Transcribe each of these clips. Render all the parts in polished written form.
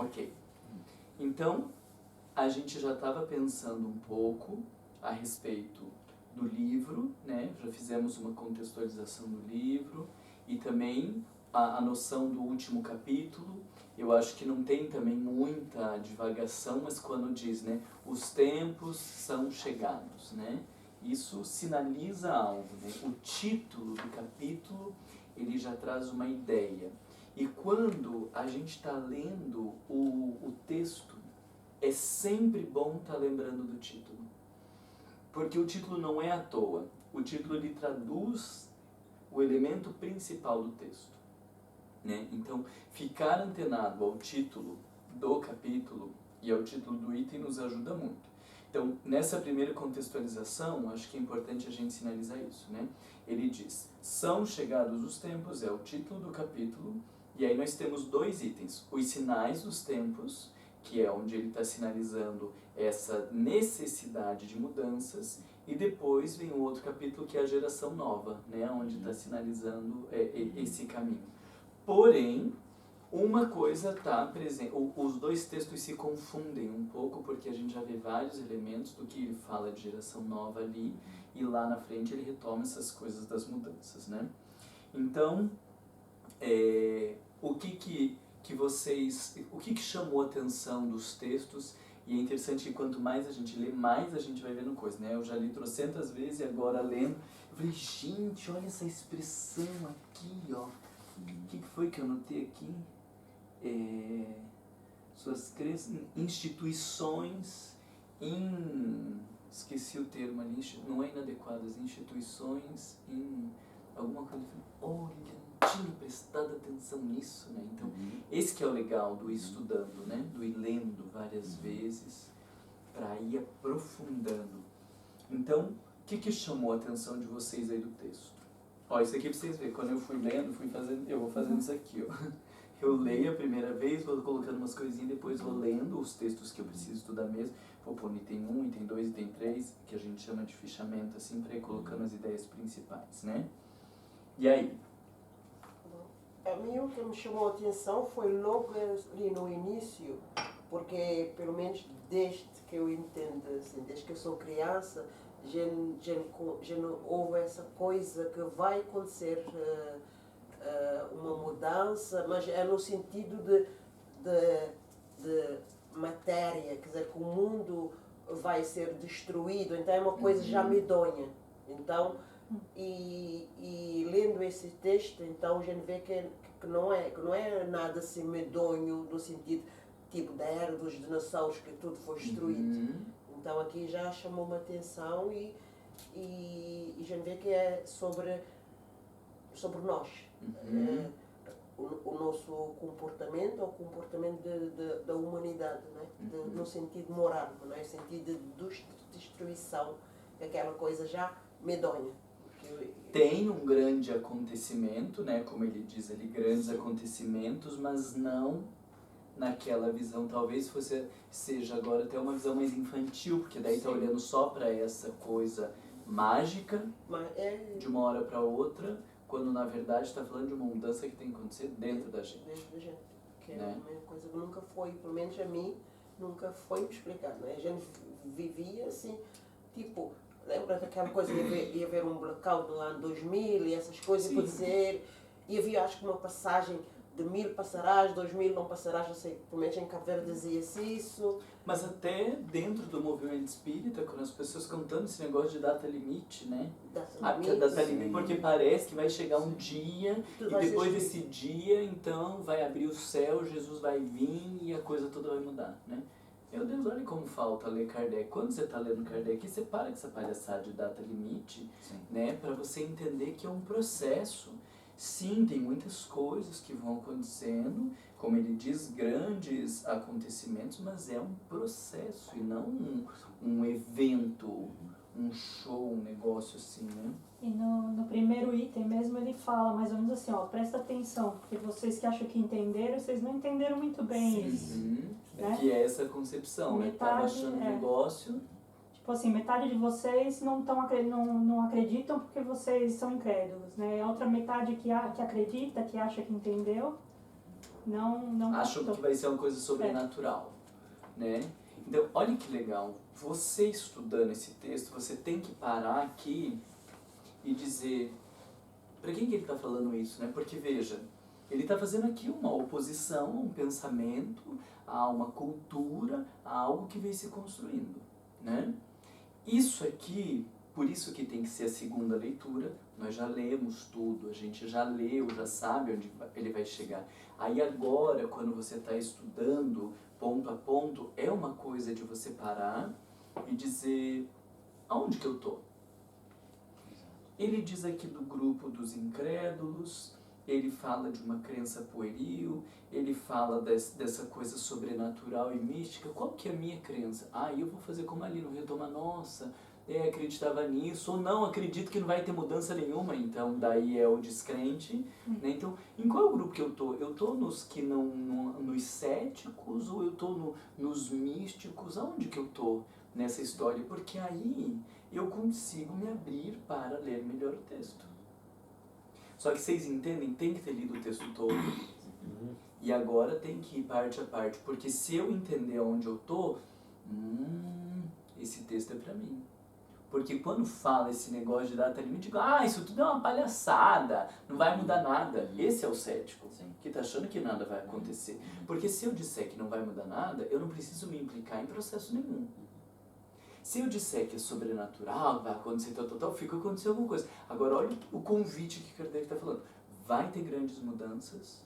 Ok. Então, a gente já estava pensando um pouco a respeito do livro, né? Já fizemos uma contextualização do livro e também a noção do último capítulo. Eu acho que não tem também muita divagação, mas quando diz, né, os tempos são chegados, né? Isso sinaliza algo, né? O título do capítulo, ele já traz uma ideia. E quando a gente está lendo o texto, é sempre bom estar lembrando do título. Porque o título não é à toa. O título ele traduz o elemento principal do texto, né? Então, ficar antenado ao título do capítulo e ao título do item nos ajuda muito. Então, nessa primeira contextualização, acho que é importante a gente sinalizar isso, né? Ele diz, são chegados os tempos, é o título do capítulo, e aí nós temos dois itens, os sinais dos tempos, que é onde ele está sinalizando essa necessidade de mudanças, e depois vem o outro capítulo que é a geração nova, né, onde está sinalizando esse caminho. Porém, uma coisa está presente, os dois textos se confundem um pouco, porque a gente já vê vários elementos do que ele fala de geração nova ali, e lá na frente ele retoma essas coisas das mudanças, né? Então, o que vocês, o que chamou a atenção dos textos? E é interessante que quanto mais a gente lê, mais a gente vai vendo coisa, né? Eu já li trocentas vezes e agora lendo, eu falei, gente, olha essa expressão aqui, ó. O que foi que eu notei aqui? Suas crenças, instituições esqueci o termo ali, não é inadequadas, instituições alguma coisa, olha, não tinha prestado atenção nisso, né? Então, esse que é o legal do ir estudando, né? Do ir lendo várias vezes, para ir aprofundando. Então, o que chamou a atenção de vocês aí do texto? Ó, isso aqui pra vocês verem, quando eu fui lendo, eu vou fazendo isso aqui, ó. Eu leio a primeira vez, vou colocando umas coisinhas, depois vou lendo os textos que eu preciso estudar mesmo. Vou pôr no item 1, item 2, item 3, que a gente chama de fichamento, assim, para ir colocando as ideias principais, né? E aí? A mim o que me chamou a atenção foi logo ali no início, porque pelo menos desde que eu entendo, assim, desde que eu sou criança, já não houve essa coisa que vai acontecer uma mudança, mas é no sentido de matéria, quer dizer, que o mundo vai ser destruído, então é uma coisa já medonha. Então, e lendo esse texto, então a gente vê que não é nada assim medonho no sentido tipo da era dos dinossauros que tudo foi destruído. Então aqui já chamou uma atenção e a gente vê que é sobre nós. O nosso comportamento, o comportamento da humanidade, né? No sentido moral, não é? No sentido de destruição, aquela coisa já medonha. Tem um grande acontecimento, né? Como ele diz ali, grandes acontecimentos, mas não naquela visão, talvez seja agora até uma visão mais infantil, porque daí está olhando só para essa coisa mágica, de uma hora para outra, quando na verdade está falando de uma mudança que tem que acontecer dentro da gente. Dentro da gente, que é uma coisa que nunca foi, pelo menos a mim, nunca foi explicado, né? A gente vivia assim, tipo, lembra daquela coisa de ia haver um blackout no ano 2000 e essas coisas, por dizer, e havia acho que uma passagem de 1000 passarás, 2000 não passarás, não sei, pelo menos em Cabo Verde dizia-se isso. Mas até dentro do movimento espírita, quando as pessoas cantando esse negócio de data limite, né? Data limite, porque parece que vai chegar um dia, e depois desse dia, então, vai abrir o céu, Jesus vai vir e a coisa toda vai mudar, né? Meu Deus, olha como falta ler Kardec. Quando você está lendo Kardec, você para com essa palhaçada de data limite, né? Para você entender que é um processo. Sim, tem muitas coisas que vão acontecendo, como ele diz, grandes acontecimentos, mas é um processo e não um evento, um show, um negócio assim, né? E no primeiro item mesmo ele fala mais ou menos assim, ó, presta atenção, porque vocês que acham que entenderam, vocês não entenderam muito bem isso. Né? Que é essa concepção, né? Tava achando negócio... Tipo assim, metade de vocês não acreditam porque vocês são incrédulos, né? A outra metade que acredita, que acha que entendeu, não Acham captou. que vai ser uma coisa sobrenatural, né? Então, olha que legal. Você estudando esse texto, você tem que parar aqui e dizer, para quem que ele está falando isso, né? Porque, veja, ele está fazendo aqui uma oposição a um pensamento, a uma cultura, a algo que vem se construindo, né? Isso aqui, por isso que tem que ser a segunda leitura, nós já lemos tudo, a gente já leu, já sabe onde ele vai chegar. Aí agora, quando você está estudando ponto a ponto, é uma coisa de você parar e dizer, aonde que eu estou? Ele diz aqui do grupo dos incrédulos, ele fala de uma crença pueril, ele fala dessa coisa sobrenatural e mística. Qual que é a minha crença? Eu vou fazer como ali no Retoma Nossa, acreditava nisso, ou não, acredito que não vai ter mudança nenhuma, então daí é o descrente. Né? Então, em qual grupo que eu tô? Eu tô nos que nos céticos, ou eu tô nos místicos? Aonde que eu tô nessa história? Porque aí eu consigo me abrir para ler melhor o texto. Só que vocês entendem, tem que ter lido o texto todo. E agora tem que ir parte a parte, porque se eu entender onde eu tô, esse texto é para mim. Porque quando fala esse negócio de data limite, digo, isso tudo é uma palhaçada, não vai mudar nada. Esse é o cético, que está achando que nada vai acontecer. Porque se eu disser que não vai mudar nada, eu não preciso me implicar em processo nenhum. Se eu disser que é sobrenatural, vai acontecer fica acontecendo alguma coisa. Agora, olha o convite que Kardec está falando. Vai ter grandes mudanças,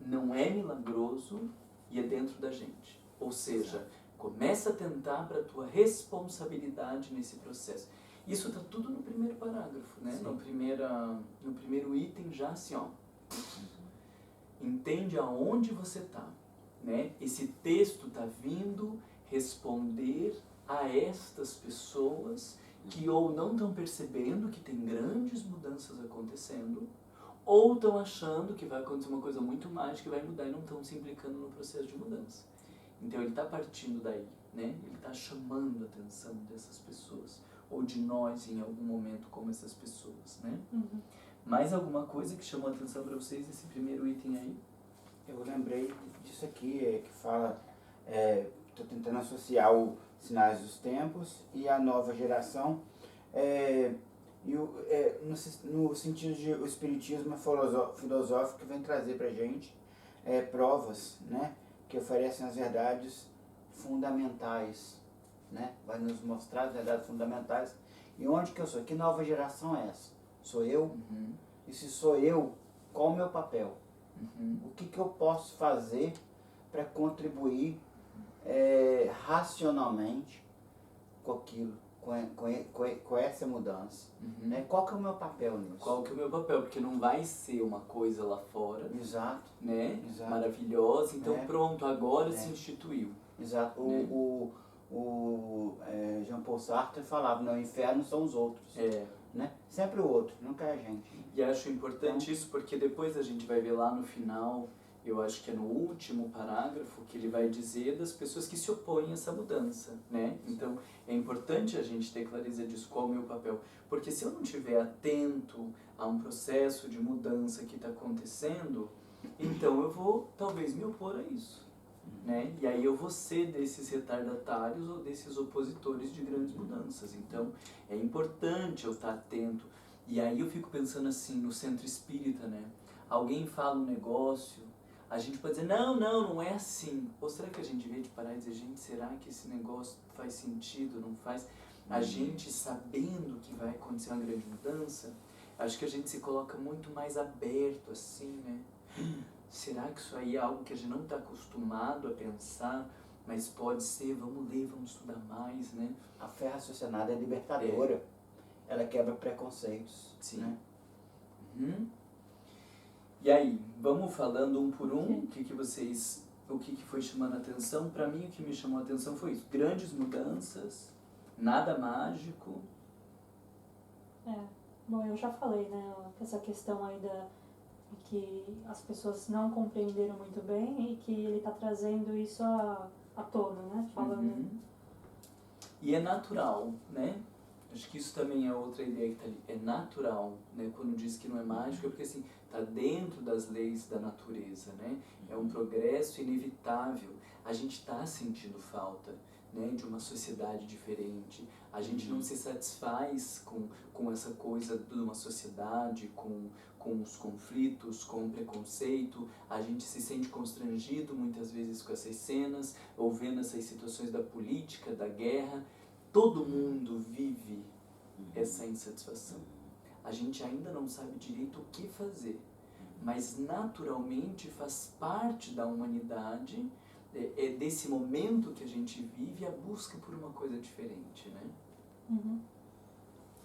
não é milagroso e é dentro da gente. Ou seja, começa a tentar para a tua responsabilidade nesse processo. Isso está tudo no primeiro parágrafo, né? No primeiro item já assim, ó. Entende aonde você está, né? Esse texto está vindo responder a estas pessoas que ou não estão percebendo que tem grandes mudanças acontecendo, ou estão achando que vai acontecer uma coisa muito mágica e vai mudar e não estão se implicando no processo de mudança. Então ele está partindo daí, né? Ele está chamando a atenção dessas pessoas, ou de nós em algum momento como essas pessoas, né? Mais alguma coisa que chamou a atenção para vocês nesse primeiro item aí? Eu lembrei disso aqui, que fala, estou tentando associar os sinais dos tempos e a nova geração, no sentido de o espiritismo filosófico que vem trazer para a gente provas, né, que oferecem as verdades fundamentais, né, vai nos mostrar as verdades fundamentais. E onde que eu sou? Que nova geração é essa? Sou eu? E se sou eu, qual o meu papel? O que eu posso fazer para contribuir racionalmente com aquilo, com essa mudança? Né? Qual que é o meu papel nisso? Qual que é o meu papel? Porque não vai ser uma coisa lá fora, Exato. né? Exato. Maravilhosa, então pronto, agora se instituiu. Exato. Né? O Jean Paul Sartre falava, o inferno são os outros. Né? Sempre o outro, nunca é a gente. E acho importante isso porque depois a gente vai ver lá no final, eu acho que é no último parágrafo, que ele vai dizer das pessoas que se opõem a essa mudança, né? Então é importante a gente ter clareza disso, qual é o meu papel. Porque se eu não estiver atento a um processo de mudança que está acontecendo, então eu vou talvez me opor a isso. Né? E aí eu vou ser desses retardatários ou desses opositores de grandes mudanças. Então é importante eu estar atento. E aí eu fico pensando assim, no centro espírita, né? Alguém fala um negócio, a gente pode dizer, não é assim. Ou será que a gente devia parar e dizer, gente, será que esse negócio faz sentido, não faz? A gente sabendo que vai acontecer uma grande mudança, acho que a gente se coloca muito mais aberto assim, né? Será que isso aí é algo que a gente não está acostumado a pensar, mas pode ser, vamos ler, vamos estudar mais, né? A fé raciocinada é libertadora, ela quebra preconceitos. Sim. Né? E aí, vamos falando um por um, o que foi chamando a atenção? Para mim, o que me chamou a atenção foi isso, grandes mudanças, nada mágico. Bom, eu já falei, né, essa questão aí que as pessoas não compreenderam muito bem e que ele está trazendo isso à tona, né? Falando. E é natural, né? Acho que isso também é outra ideia que está ali. É natural, né? Quando diz que não é mágico, é porque assim, está dentro das leis da natureza, né? É um progresso inevitável. A gente está sentindo falta, né, de uma sociedade diferente. A gente não se satisfaz com essa coisa de uma sociedade, com os conflitos, com o preconceito. A gente se sente constrangido muitas vezes com essas cenas, ou vendo essas situações da política, da guerra. Todo mundo vive essa insatisfação. A gente ainda não sabe direito o que fazer, mas naturalmente faz parte da humanidade, desse momento que a gente vive, a busca por uma coisa diferente, né? Uhum.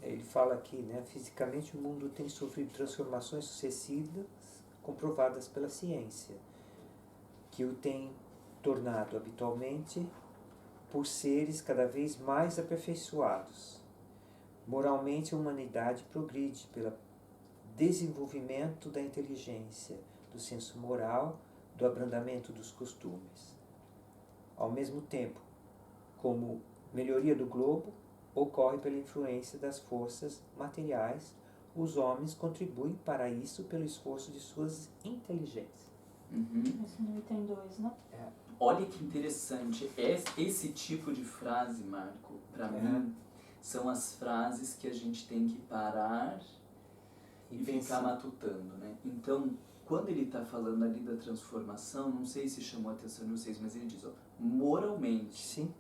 Ele fala aqui, né? Fisicamente o mundo tem sofrido transformações sucessivas comprovadas pela ciência, que o tem tornado habitualmente por seres cada vez mais aperfeiçoados. Moralmente, a humanidade progride pelo desenvolvimento da inteligência, do senso moral, do abrandamento dos costumes. Ao mesmo tempo, como melhoria do globo ocorre pela influência das forças materiais, os homens contribuem para isso pelo esforço de suas inteligências. Esse no item 2, né? Olha que interessante, esse tipo de frase, Marco, para mim, são as frases que a gente tem que parar e ficar matutando, né? Então, quando ele está falando ali da transformação, não sei se chamou a atenção de vocês, mas ele diz, ó, moralmente, Sim.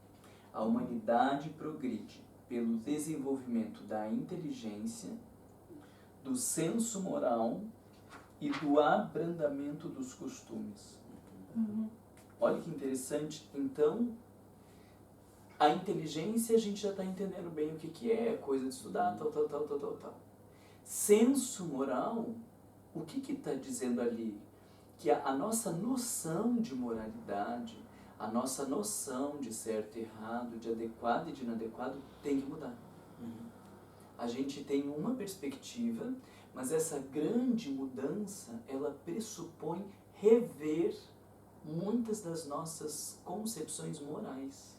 a humanidade progride pelo desenvolvimento da inteligência, do senso moral e do abrandamento dos costumes. Uhum. Olha que interessante. Então, a inteligência a gente já está entendendo bem o que é, coisa de estudar, tal. Senso moral, o que está dizendo ali? Que a nossa noção de moralidade, a nossa noção de certo e errado, de adequado e de inadequado, tem que mudar. A gente tem uma perspectiva, mas essa grande mudança, ela pressupõe rever muitas das nossas concepções morais.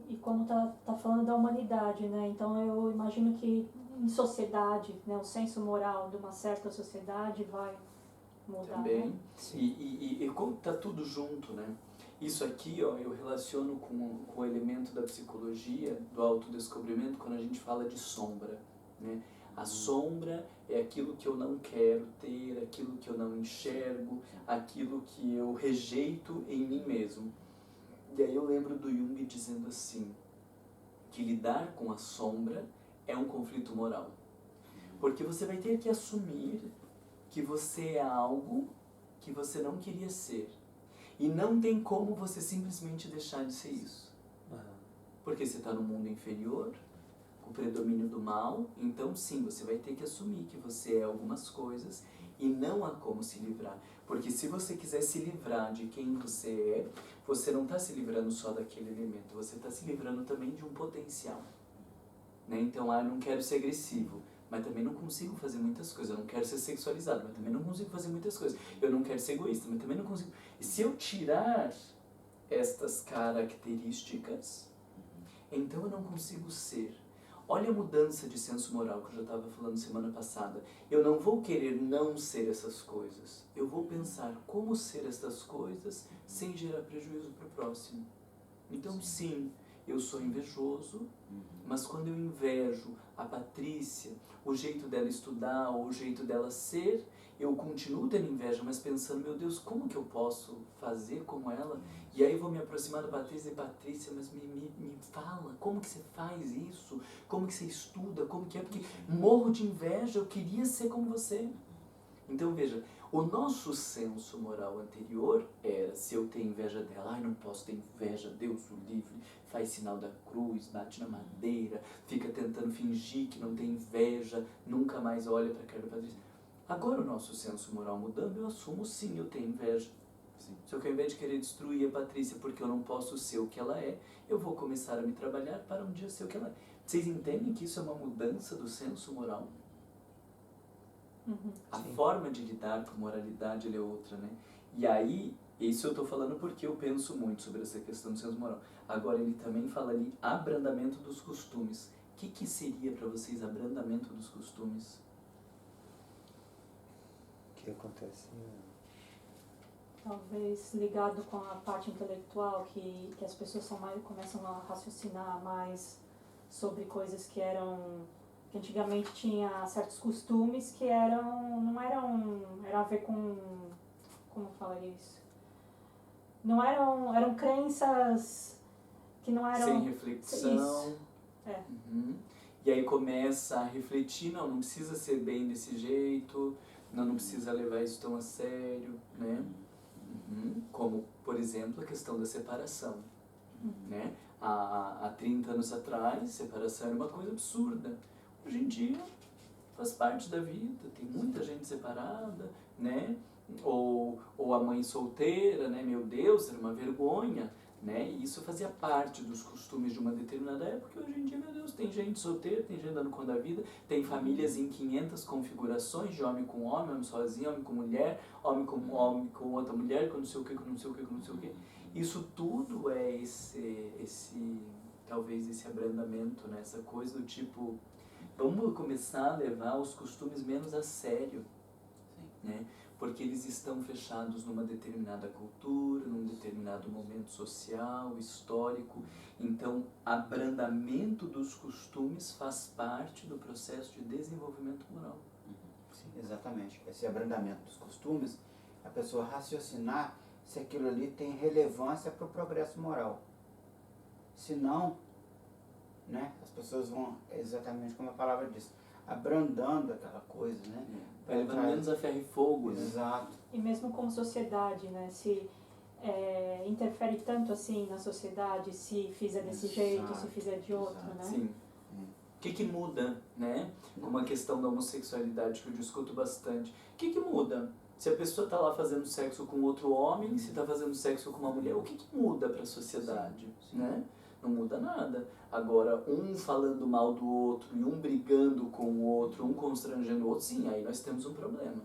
E como tá falando da humanidade, né? Então eu imagino que em sociedade, né, o senso moral de uma certa sociedade vai mudar, Também. né? E como está tudo junto, né? Isso aqui, ó, eu relaciono com o elemento da psicologia, do autodescobrimento, quando a gente fala de sombra, né? A sombra é aquilo que eu não quero ter, aquilo que eu não enxergo, aquilo que eu rejeito em mim mesmo. E aí eu lembro do Jung dizendo assim, que lidar com a sombra é um conflito moral. Porque você vai ter que assumir que você é algo que você não queria ser. E não tem como você simplesmente deixar de ser isso. Porque você está no mundo inferior, com o predomínio do mal, então sim, você vai ter que assumir que você é algumas coisas e não há como se livrar. Porque se você quiser se livrar de quem você é, você não está se livrando só daquele elemento, você está se livrando também de um potencial. Né? Então, eu não quero ser agressivo, mas também não consigo fazer muitas coisas. Eu não quero ser sexualizado, mas também não consigo fazer muitas coisas. Eu não quero ser egoísta, mas também não consigo. E se eu tirar estas características, então eu não consigo ser. Olha a mudança de senso moral que eu já estava falando semana passada. Eu não vou querer não ser essas coisas. Eu vou pensar como ser essas coisas sem gerar prejuízo para o próximo. Então, sim, eu sou invejoso, mas quando eu invejo a Patrícia, o jeito dela estudar, ou o jeito dela ser, eu continuo tendo inveja, mas pensando, meu Deus, como que eu posso fazer como ela? E aí eu vou me aproximar da Patrícia e Patrícia, mas me fala, como que você faz isso? Como que você estuda? Como que é? Porque morro de inveja, eu queria ser como você. Então veja, o nosso senso moral anterior era, se eu tenho inveja dela, ai, não posso ter inveja, Deus o livre, faz sinal da cruz, bate na madeira, fica tentando fingir que não tem inveja, nunca mais olha para a cara da Patrícia. Agora o nosso senso moral mudando, eu assumo sim, eu tenho inveja. Sim. Só que ao invés de querer destruir a Patrícia porque eu não posso ser o que ela é, eu vou começar a me trabalhar para um dia ser o que ela é. Vocês entendem que isso é uma mudança do senso moral? A forma de lidar com moralidade é outra, né? E aí, Isso eu estou falando porque eu penso muito sobre essa questão do senso moral. Agora, ele também fala ali abrandamento dos costumes. O que seria para vocês abrandamento dos costumes? O que acontece? Talvez ligado com a parte intelectual, que as pessoas começam a raciocinar mais sobre coisas que antigamente tinha certos costumes que era a ver com, como eu falaria isso? Não eram crenças que não eram... Sem reflexão. Isso. É. Uhum. E aí começa a refletir, não precisa ser bem desse jeito, não precisa levar isso tão a sério, né? Uhum. Como, por exemplo, a questão da separação, né? Há 30 anos atrás, separação era uma coisa absurda. Hoje em dia, faz parte da vida, tem muita gente separada, né? Ou a mãe solteira, né? Meu Deus, era uma vergonha, né? E isso fazia parte dos costumes de uma determinada época. Hoje em dia, meu Deus, tem gente solteira, tem gente dando conta da vida, tem famílias em 500 configurações, de homem com homem sozinho, homem com mulher, homem com outra mulher, com não sei o que, com não sei o que, com não sei o que. Isso tudo é talvez esse abrandamento, né? Essa coisa do tipo, vamos começar a levar os costumes menos a sério, né? Porque eles estão fechados numa determinada cultura, num determinado momento social, histórico. Então, abrandamento dos costumes faz parte do processo de desenvolvimento moral. Sim, exatamente. Esse abrandamento dos costumes, a pessoa raciocinar se aquilo ali tem relevância para o progresso moral. Se não, né, as pessoas vão, exatamente como a palavra diz, abrandando aquela coisa, né? Vai levando menos a ferro e fogo, né? Exato. E mesmo como sociedade, né? Se interfere tanto assim na sociedade, se fizer desse jeito, se fizer de outro, né? Sim. O que muda, né? Como a questão da homossexualidade, que eu discuto bastante. O que muda? Se a pessoa está lá fazendo sexo com outro homem, se está fazendo sexo com uma mulher, o que muda para a sociedade, né? Não muda nada. Agora, um falando mal do outro e um brigando com o outro, um constrangendo o outro, sim, aí nós temos um problema.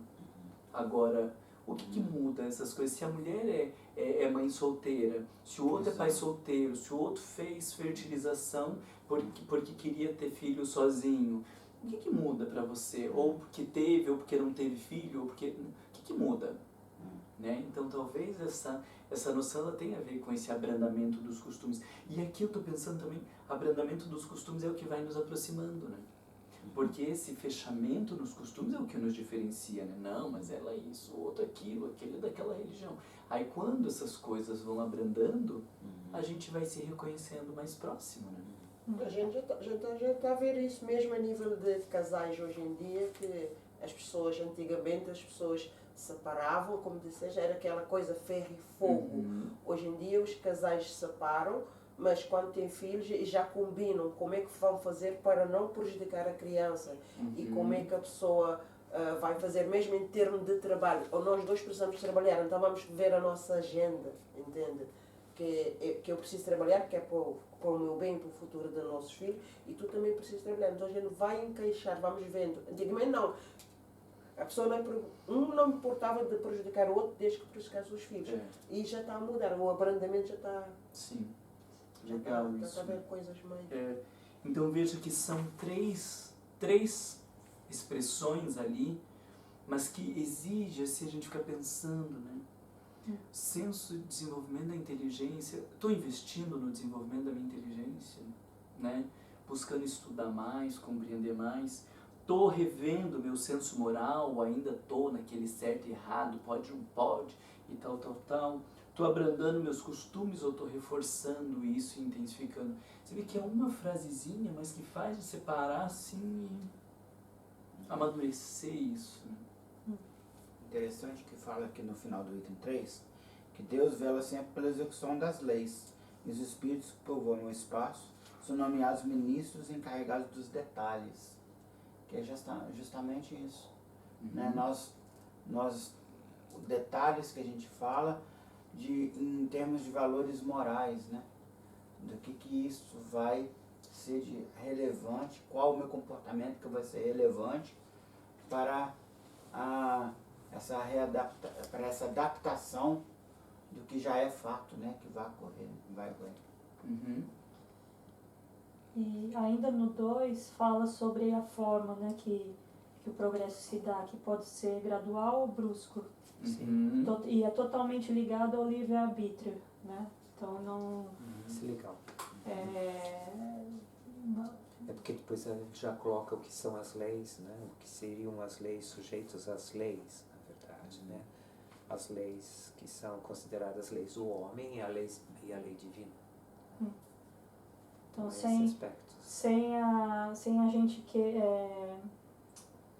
Agora, o que muda essas coisas? Se a mulher é mãe solteira, se o outro é pai solteiro, se o outro fez fertilização porque queria ter filho sozinho, o que muda para você? Ou porque teve, ou porque não teve filho, ou porque... O que muda? Né? Então, talvez essa noção ela tenha a ver com esse abrandamento dos costumes. E aqui eu estou pensando também, abrandamento dos costumes é o que vai nos aproximando, né? Porque esse fechamento nos costumes é o que nos diferencia, né? Não, mas ela é isso, o outro aquilo, aquele é daquela religião. Aí quando essas coisas vão abrandando, a gente vai se reconhecendo mais próximo, né? A gente já está a ver isso mesmo a nível de casais hoje em dia, que as pessoas, antigamente, as pessoas separavam, como disseste, era aquela coisa ferro e fogo. Hoje em dia os casais se separam, mas quando têm filhos já combinam como é que vão fazer para não prejudicar a criança e como é que a pessoa vai fazer, mesmo em termos de trabalho. Ou nós dois precisamos trabalhar, então vamos ver a nossa agenda, entende? Que eu preciso trabalhar, que é para o meu bem, para o futuro dos nossos filhos, e tu também precisas trabalhar. Então a gente vai encaixar, vamos vendo. Antigamente não. A pessoa não importava de prejudicar o outro desde que prejudicasse os filhos. E já está a mudar, o abrandamento já está... Sim, legal já isso. está a ver coisas mais... Então veja que são três expressões ali, mas que exige, assim, a gente ficar pensando, né? Senso de desenvolvimento da inteligência. Estou investindo no desenvolvimento da minha inteligência, né? Buscando estudar mais, compreender mais. Estou revendo meu senso moral, ainda estou naquele certo e errado, pode, não pode, e tal. Estou abrandando meus costumes ou estou reforçando isso e intensificando? Você vê que é uma frasezinha, mas que faz de separar assim e amadurecer isso. Interessante que fala aqui no final do item 3, que Deus vela sempre pela execução das leis, e os espíritos que povoam o espaço são nomeados ministros encarregados dos detalhes. Que é justamente isso. Né? Nós, detalhes que a gente fala em termos de valores morais, né? Do que isso vai ser de relevante, qual o meu comportamento que vai ser relevante para essa adaptação do que já é fato, né? Que vai ocorrer, vai ocorrer. Uhum. E ainda no 2 fala sobre a forma, né, que o progresso se dá, que pode ser gradual ou brusco. Uhum. E é totalmente ligado ao livre-arbítrio, né? Então não... Isso é legal. não- É porque depois a gente já coloca o que são as leis, né? O que seriam as leis sujeitas às leis, na verdade, né? As leis que são consideradas leis do homem e a lei divina. Então Esses sem aspectos. sem a gente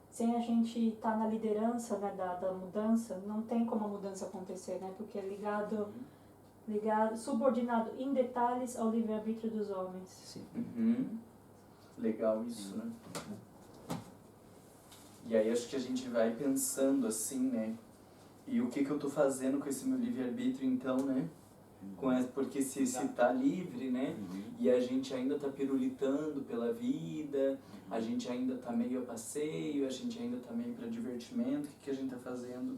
sem a gente estar na liderança, né, da mudança, não tem como a mudança acontecer, né? Porque é ligado, subordinado em detalhes ao livre-arbítrio dos homens. Sim. Uhum. Legal isso, né? E aí acho que a gente vai pensando assim, né? E o que eu tô fazendo com esse meu livre-arbítrio então, né? Porque se tá livre, né? E a gente ainda tá pirulitando pela vida, a gente ainda tá meio a passeio, a gente ainda tá meio para divertimento, o que a gente tá fazendo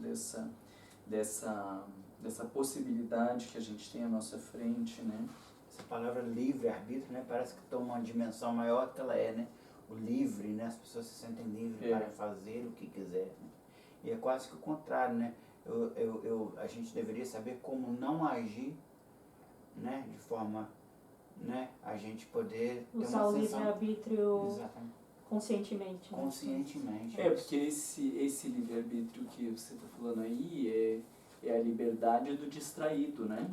dessa possibilidade que a gente tem à nossa frente, né? Essa palavra livre-arbítrio, né? Parece que toma uma dimensão maior que ela é, né? O livre, né? As pessoas se sentem livres para fazer o que quiser, né? E é quase que o contrário, né? A gente deveria saber como não agir, né? De forma, né? A gente poder ter Usar uma o sensação... livre-arbítrio Exatamente. conscientemente. Né? Conscientemente. Porque esse livre-arbítrio que você está falando aí é a liberdade do distraído, né?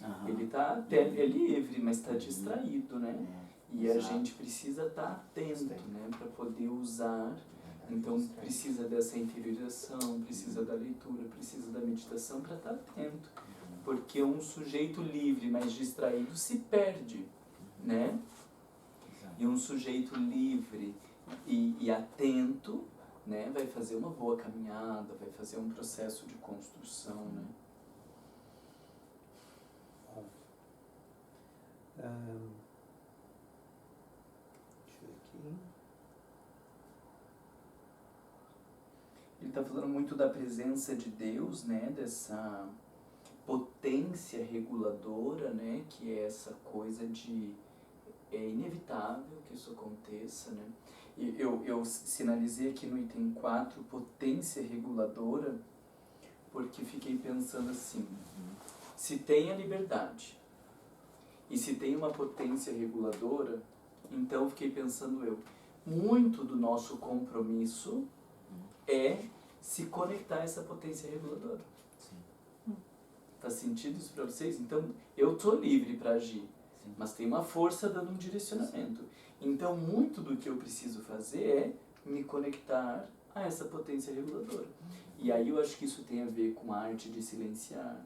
Aham. Ele é livre, mas está distraído, né? E a Exato. gente precisa estar atento, né? Para poder usar. Então precisa dessa interiorização, precisa da leitura, precisa da meditação para estar atento. Porque um sujeito livre, mas distraído, se perde, né? E um sujeito livre e atento, né, vai fazer uma boa caminhada, vai fazer um processo de construção, né? Deixa eu ver aqui. Ele está falando muito da presença de Deus, né, dessa potência reguladora, né, que é essa coisa de... É inevitável que isso aconteça, né? E eu sinalizei aqui no item 4, potência reguladora, porque fiquei pensando assim, se tem a liberdade e se tem uma potência reguladora, então fiquei pensando muito do nosso compromisso é se conectar a essa potência reguladora. Faz sentido isso para vocês? Então, eu tô livre para agir, mas tem uma força dando um direcionamento. Então, muito do que eu preciso fazer é me conectar a essa potência reguladora. E aí eu acho que isso tem a ver com a arte de silenciar.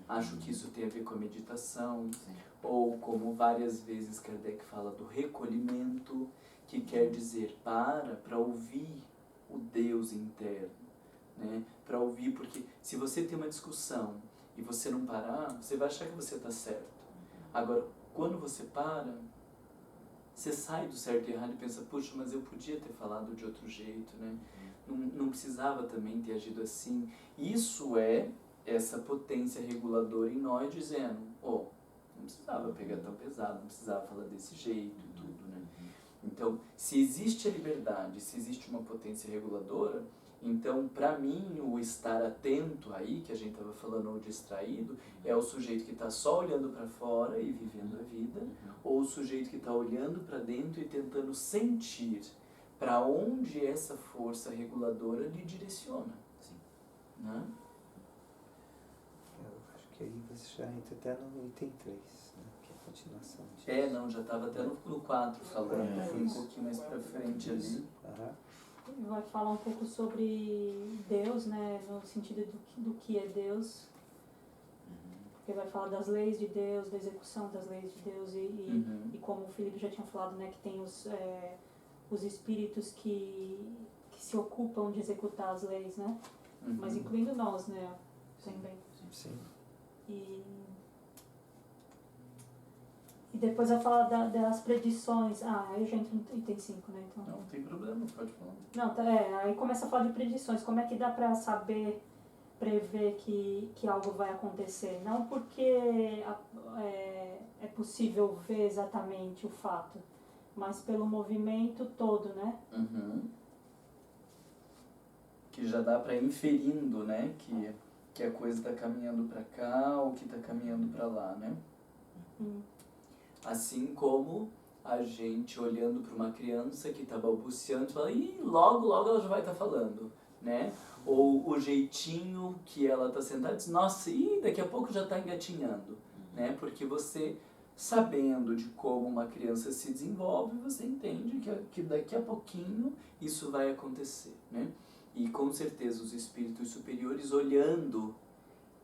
Acho que isso tem a ver com a meditação. Ou, como várias vezes Kardec fala, do recolhimento, que quer dizer para ouvir o Deus interno. Né? Para ouvir, porque se você tem uma discussão e você não parar, você vai achar que você está certo. Agora, quando você para, você sai do certo e errado e pensa, puxa, mas eu podia ter falado de outro jeito, né? Não precisava também ter agido assim. Isso é essa potência reguladora em nós dizendo, não precisava pegar tão pesado, não precisava falar desse jeito e tudo, né? Então, se existe a liberdade, se existe uma potência reguladora, então, para mim, o estar atento aí, que a gente estava falando, ou distraído, é o sujeito que está só olhando para fora e vivendo a vida, ou o sujeito que está olhando para dentro e tentando sentir para onde essa força reguladora lhe direciona. Né? Eu acho que aí você já entra até no item 3, né? Que é a continuação disso. Não, já estava até no 4 falando, foi um pouquinho mais para frente ali. Vai falar um pouco sobre Deus, né, no sentido do que é Deus, porque vai falar das leis de Deus, da execução das leis de Deus e como o Felipe já tinha falado, né, que tem os espíritos que se ocupam de executar as leis, né, mas incluindo nós, né, também. Sim. E depois vai falar das predições. Aí eu já entro no item 5, né? Então... Não tem problema, pode falar. Não, aí começa a falar de predições. Como é que dá pra saber, prever que algo vai acontecer, não porque é possível ver exatamente o fato, mas pelo movimento todo, né? Uhum. Que já dá para ir inferindo, né? Que a coisa está caminhando para cá ou que está caminhando para lá, né? Assim como a gente olhando para uma criança que está balbuciando e fala, ih, logo, logo ela já vai estar falando, né? Ou o jeitinho que ela está sentada diz, nossa, daqui a pouco já está engatinhando, né? Porque você, sabendo de como uma criança se desenvolve, você entende que daqui a pouquinho isso vai acontecer, né? E com certeza os espíritos superiores, olhando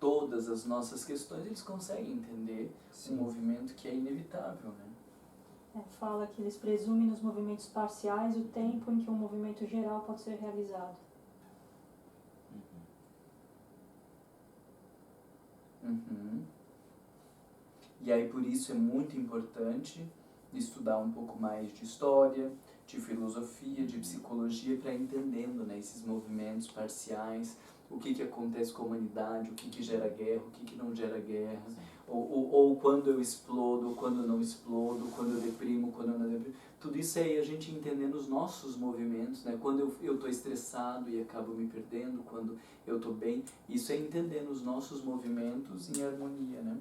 todas as nossas questões, eles conseguem entender um movimento que é inevitável, né? Fala que eles presumem nos movimentos parciais o tempo em que um movimento geral pode ser realizado. Uhum. E aí por isso é muito importante estudar um pouco mais de história, de filosofia, de psicologia, para ir entendendo, né, esses movimentos parciais, o que acontece com a humanidade, o que gera guerra, o que não gera guerra, ou quando eu explodo, quando eu não explodo, quando eu deprimo, quando eu não deprimo. Tudo isso aí a gente entendendo os nossos movimentos, né? Quando eu estou estressado e acabo me perdendo, quando eu estou bem, isso é entendendo os nossos movimentos em harmonia, né?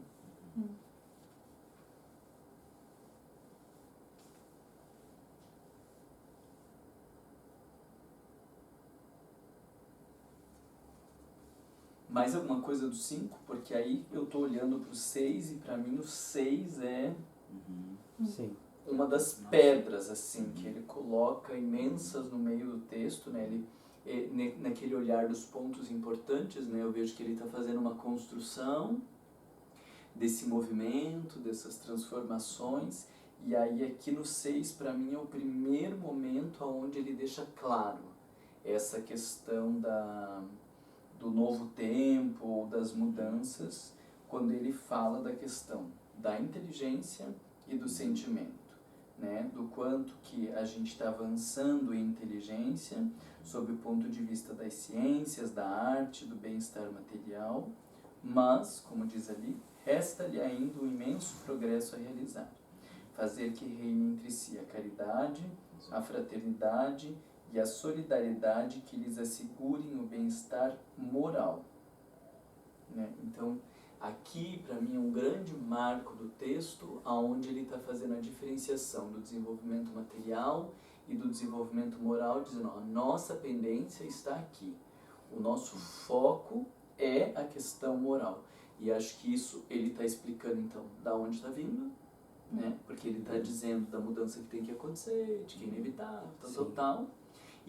Mais alguma coisa do 5? Porque aí eu estou olhando para o 6 e para mim o 6 é Sim. uma das pedras assim que ele coloca imensas no meio do texto, né? Ele, naquele olhar dos pontos importantes, né? Eu vejo que ele está fazendo uma construção desse movimento, dessas transformações, e aí aqui no 6 para mim é o primeiro momento onde ele deixa claro essa questão do novo tempo, das mudanças, quando ele fala da questão da inteligência e do sentimento, né? Do quanto que a gente está avançando em inteligência sob o ponto de vista das ciências, da arte, do bem-estar material, mas, como diz ali, resta-lhe ainda um imenso progresso a realizar. Fazer que reine entre si a caridade, a fraternidade e a solidariedade que lhes assegurem o bem-estar moral. Né? Então, aqui, para mim, é um grande marco do texto, onde ele está fazendo a diferenciação do desenvolvimento material e do desenvolvimento moral, dizendo, ó, a nossa pendência está aqui. O nosso foco é a questão moral. E acho que isso ele está explicando, então, da onde está vindo, né? Porque ele está dizendo da mudança que tem que acontecer, de que é inevitável, tal.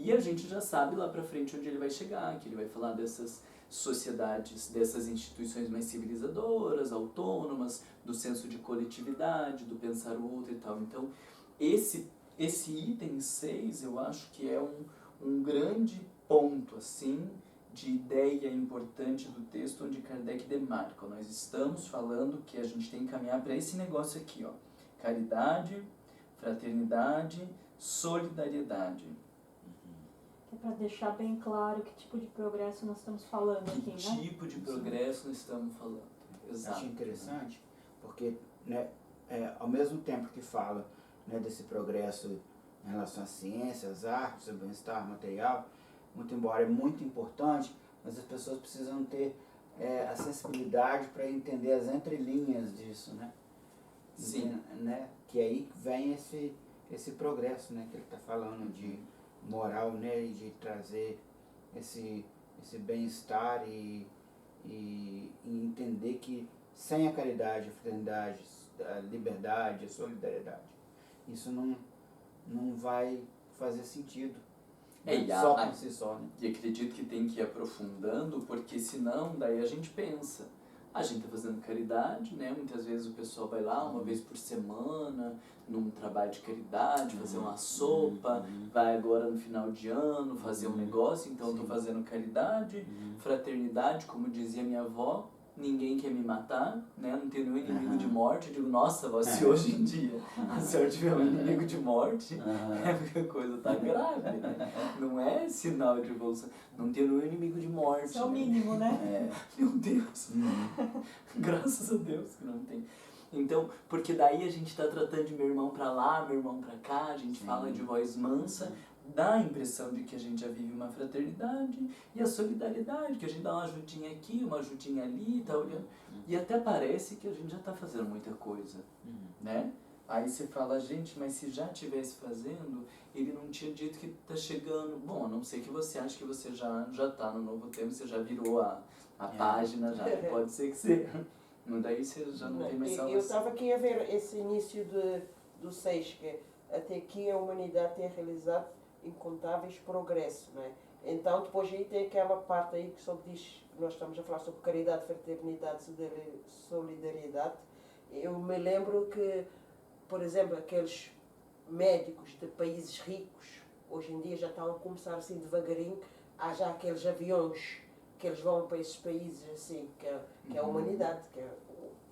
E a gente já sabe lá para frente onde ele vai chegar, que ele vai falar dessas sociedades, dessas instituições mais civilizadoras, autônomas, do senso de coletividade, do pensar o outro e tal. Então, esse item 6, eu acho que é um grande ponto, assim, de ideia importante do texto, onde Kardec demarca. Nós estamos falando que a gente tem que caminhar para esse negócio aqui, ó. Caridade, fraternidade, solidariedade. Que é para deixar bem claro que tipo de progresso nós estamos falando aqui, né? Que tipo de progresso nós estamos falando. Exato. Acho interessante, porque, né, ao mesmo tempo que fala, né, desse progresso em relação às ciências, às artes, ao bem-estar material, muito embora é muito importante, mas as pessoas precisam ter a sensibilidade para entender as entrelinhas disso, né? Sim. Né? Que aí vem esse progresso, né, que ele está falando de moral, né, e de trazer esse bem-estar e entender que sem a caridade, a fraternidade, a liberdade, a solidariedade, isso não vai fazer sentido. Só por si só, né? E acredito que tem que ir aprofundando, porque senão daí a gente pensa, a gente está fazendo caridade, né? Muitas vezes o pessoal vai lá uma vez por semana, num trabalho de caridade, fazer uma sopa, vai agora no final de ano fazer um negócio, então estou fazendo caridade, fraternidade, como dizia minha avó, ninguém quer me matar, né? Não tenho nenhum inimigo de morte. Eu digo, nossa, se hoje em dia a senhora tiver um inimigo de morte, é porque a coisa tá grave, né? Não é sinal de evolução. Não tenho nenhum inimigo de morte. Isso é o mínimo, né? Meu Deus. Graças a Deus que não tem. Então, porque daí a gente tá tratando de meu irmão pra lá, meu irmão pra cá, a gente fala de voz mansa, dá a impressão de que a gente já vive uma fraternidade e a solidariedade, que a gente dá uma ajudinha aqui, uma ajudinha ali, tá olhando. E até parece que a gente já tá fazendo muita coisa, né? Aí você fala, gente, mas se já estivesse fazendo, ele não tinha dito que tá chegando. Bom, a não ser que você ache que você já tá no novo tempo, você já virou a página, já pode ser que você... Mas daí você já não tem mais salvação. Eu estava aqui a ver esse início do 6, que até aqui a humanidade tem realizado incontáveis progressos, não é? Então depois aí tem aquela parte aí que só diz, nós estamos a falar sobre caridade, fraternidade, solidariedade. Eu me lembro que, por exemplo, aqueles médicos de países ricos, hoje em dia já estão a começar assim devagarinho, há já aqueles aviões que eles vão para esses países assim, que é a humanidade, que é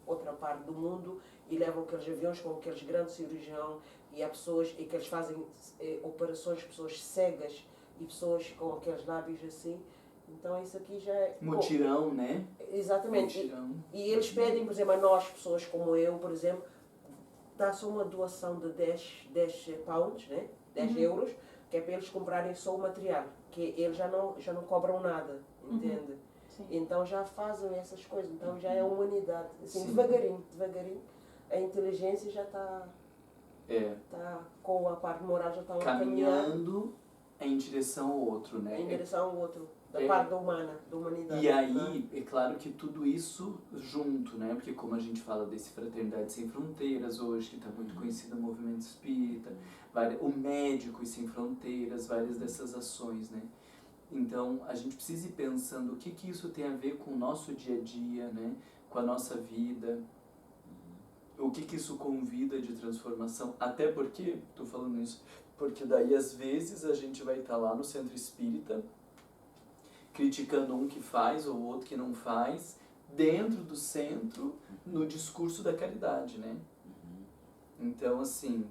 outra parte do mundo, e levam aqueles aviões com aqueles grandes cirurgiões, e há pessoas e que eles fazem operações, pessoas cegas e pessoas com aqueles lábios assim. Então isso aqui já é... Mutirão, né? Exatamente. Mutirão. E eles pedem, por exemplo, a nós, pessoas como eu, por exemplo, dá-se uma doação de 10 pounds, né? 10 euros, que é para eles comprarem só o material, que eles já não cobram nada, entende? Então já fazem essas coisas, então já é a humanidade. Assim, devagarinho, a inteligência já está com a parte moral, já está caminhando em direção ao outro, né? Em direção ao outro, da parte da humanidade. E aí, é claro que tudo isso junto, né? Porque como a gente fala desse Fraternidade Sem Fronteiras hoje, que está muito conhecido o movimento espírita, o Médicos Sem Fronteiras, várias dessas ações, né? Então, a gente precisa ir pensando o que isso tem a ver com o nosso dia a dia, né? Com a nossa vida, o que isso convida de transformação. Até porque, estou falando isso, porque daí às vezes a gente vai estar lá no centro espírita, criticando um que faz ou outro que não faz, dentro do centro, no discurso da caridade, né? Então, assim,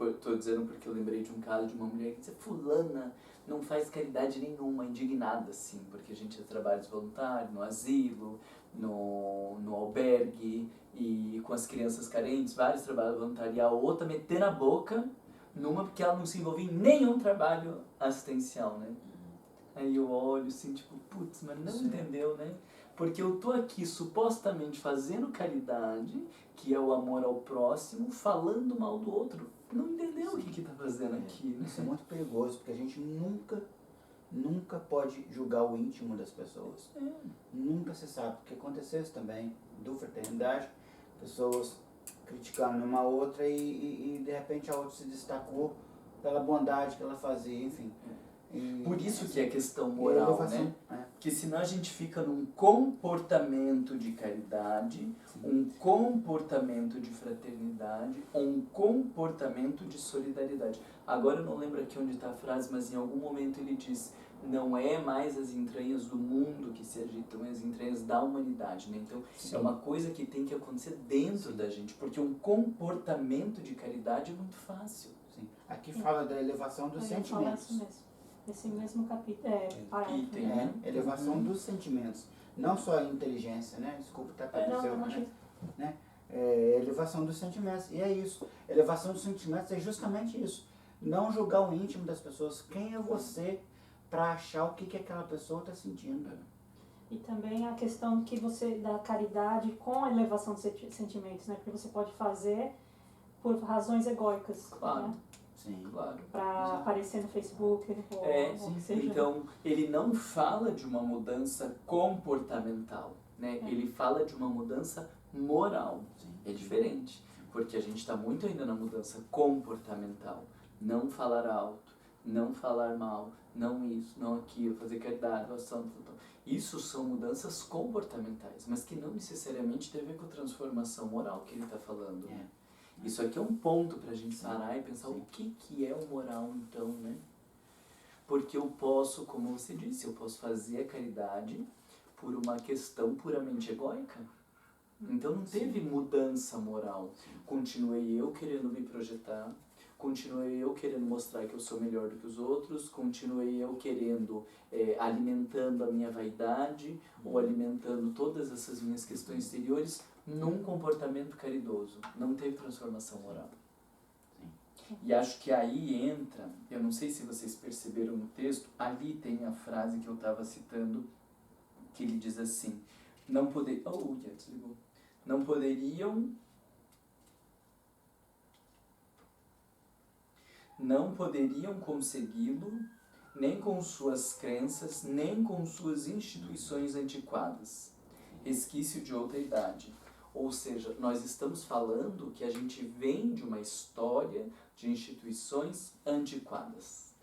estou dizendo porque eu lembrei de um caso de uma mulher que dizia, fulana não faz caridade nenhuma, indignada, assim, porque a gente faz trabalhos voluntários no asilo, no albergue, e com as crianças carentes, vários trabalhos voluntários, e a outra metendo a boca numa porque ela não se envolveu em nenhum trabalho assistencial, né? Aí eu olho assim, tipo, putz, mas não entendeu, né? Porque eu tô aqui supostamente fazendo caridade, que é o amor ao próximo, falando mal do outro. Não entendeu o que tá fazendo aqui, né? Isso é muito perigoso, porque a gente nunca pode julgar o íntimo das pessoas. Nunca se sabe, porque aconteceu isso também, do Fraternidade, pessoas criticando uma outra e de repente a outra se destacou pela bondade que ela fazia, enfim. Por isso que é questão moral, né? Porque senão a gente fica num comportamento de caridade, um comportamento de fraternidade, um comportamento de solidariedade. Agora eu não lembro aqui onde está a frase, mas em algum momento ele diz, não é mais as entranhas do mundo que se agitam, é as entranhas da humanidade, né? Então é uma coisa que tem que acontecer dentro da gente, porque um comportamento de caridade é muito fácil. Aqui fala da elevação dos sentimentos. Esse mesmo capítulo, parágrafo. Elevação dos sentimentos. Não só a inteligência, né? Desculpa estar aparecendo, né? Elevação dos sentimentos. E é isso. Elevação dos sentimentos é justamente isso. Não julgar o íntimo das pessoas. Quem é você para achar o que aquela pessoa está sentindo? E também a questão que da caridade com a elevação dos sentimentos, né? Porque você pode fazer por razões egóicas. Claro. Né? Sim, claro. Para aparecer no Facebook ou que seja. Então, ele não fala de uma mudança comportamental, né? Ele fala de uma mudança moral. É diferente, porque a gente está muito ainda na mudança comportamental. Não falar alto, não falar mal, não isso, não aquilo, fazer caridade, doação, isso são mudanças comportamentais, mas que não necessariamente tem a ver com a transformação moral que ele está falando. Isso aqui é um ponto para a gente parar e pensar o que é o moral então, né? Porque eu posso, como você disse, eu posso fazer a caridade por uma questão puramente egóica. Então não teve mudança moral. Continuei eu querendo me projetar, continuei eu querendo mostrar que eu sou melhor do que os outros, continuei eu querendo, alimentando a minha vaidade, ou alimentando todas essas minhas questões exteriores num comportamento caridoso. Não teve transformação moral. E acho que aí entra, eu não sei se vocês perceberam no texto, ali tem a frase que eu estava citando, que ele diz assim, não poderiam consegui-lo nem com suas crenças, nem com suas instituições antiquadas, resquício de outra idade. Ou seja, nós estamos falando que a gente vem de uma história de instituições antiquadas.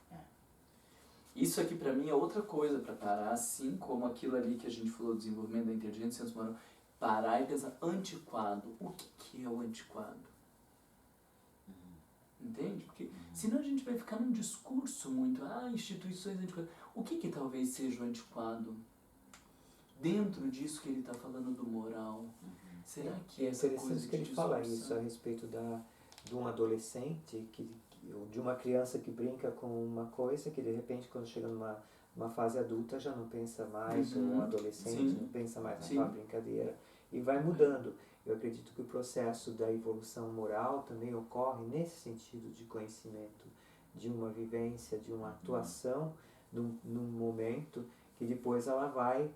Isso aqui para mim é outra coisa para parar, assim como aquilo ali que a gente falou, desenvolvimento da inteligência moral, parar e pensar, antiquado, o que é o antiquado? Entende? Porque senão a gente vai ficar num discurso muito, instituições antiquadas. O que talvez seja o antiquado? Dentro disso que ele está falando do moral, será que essa coisa que ele fala isso a respeito de um adolescente, de uma criança que brinca com uma coisa que de repente quando chega numa fase adulta já não pensa mais, ou um adolescente não pensa mais naquela brincadeira e vai mudando. Eu acredito que o processo da evolução moral também ocorre nesse sentido de conhecimento, de uma vivência, de uma atuação num momento que depois ela vai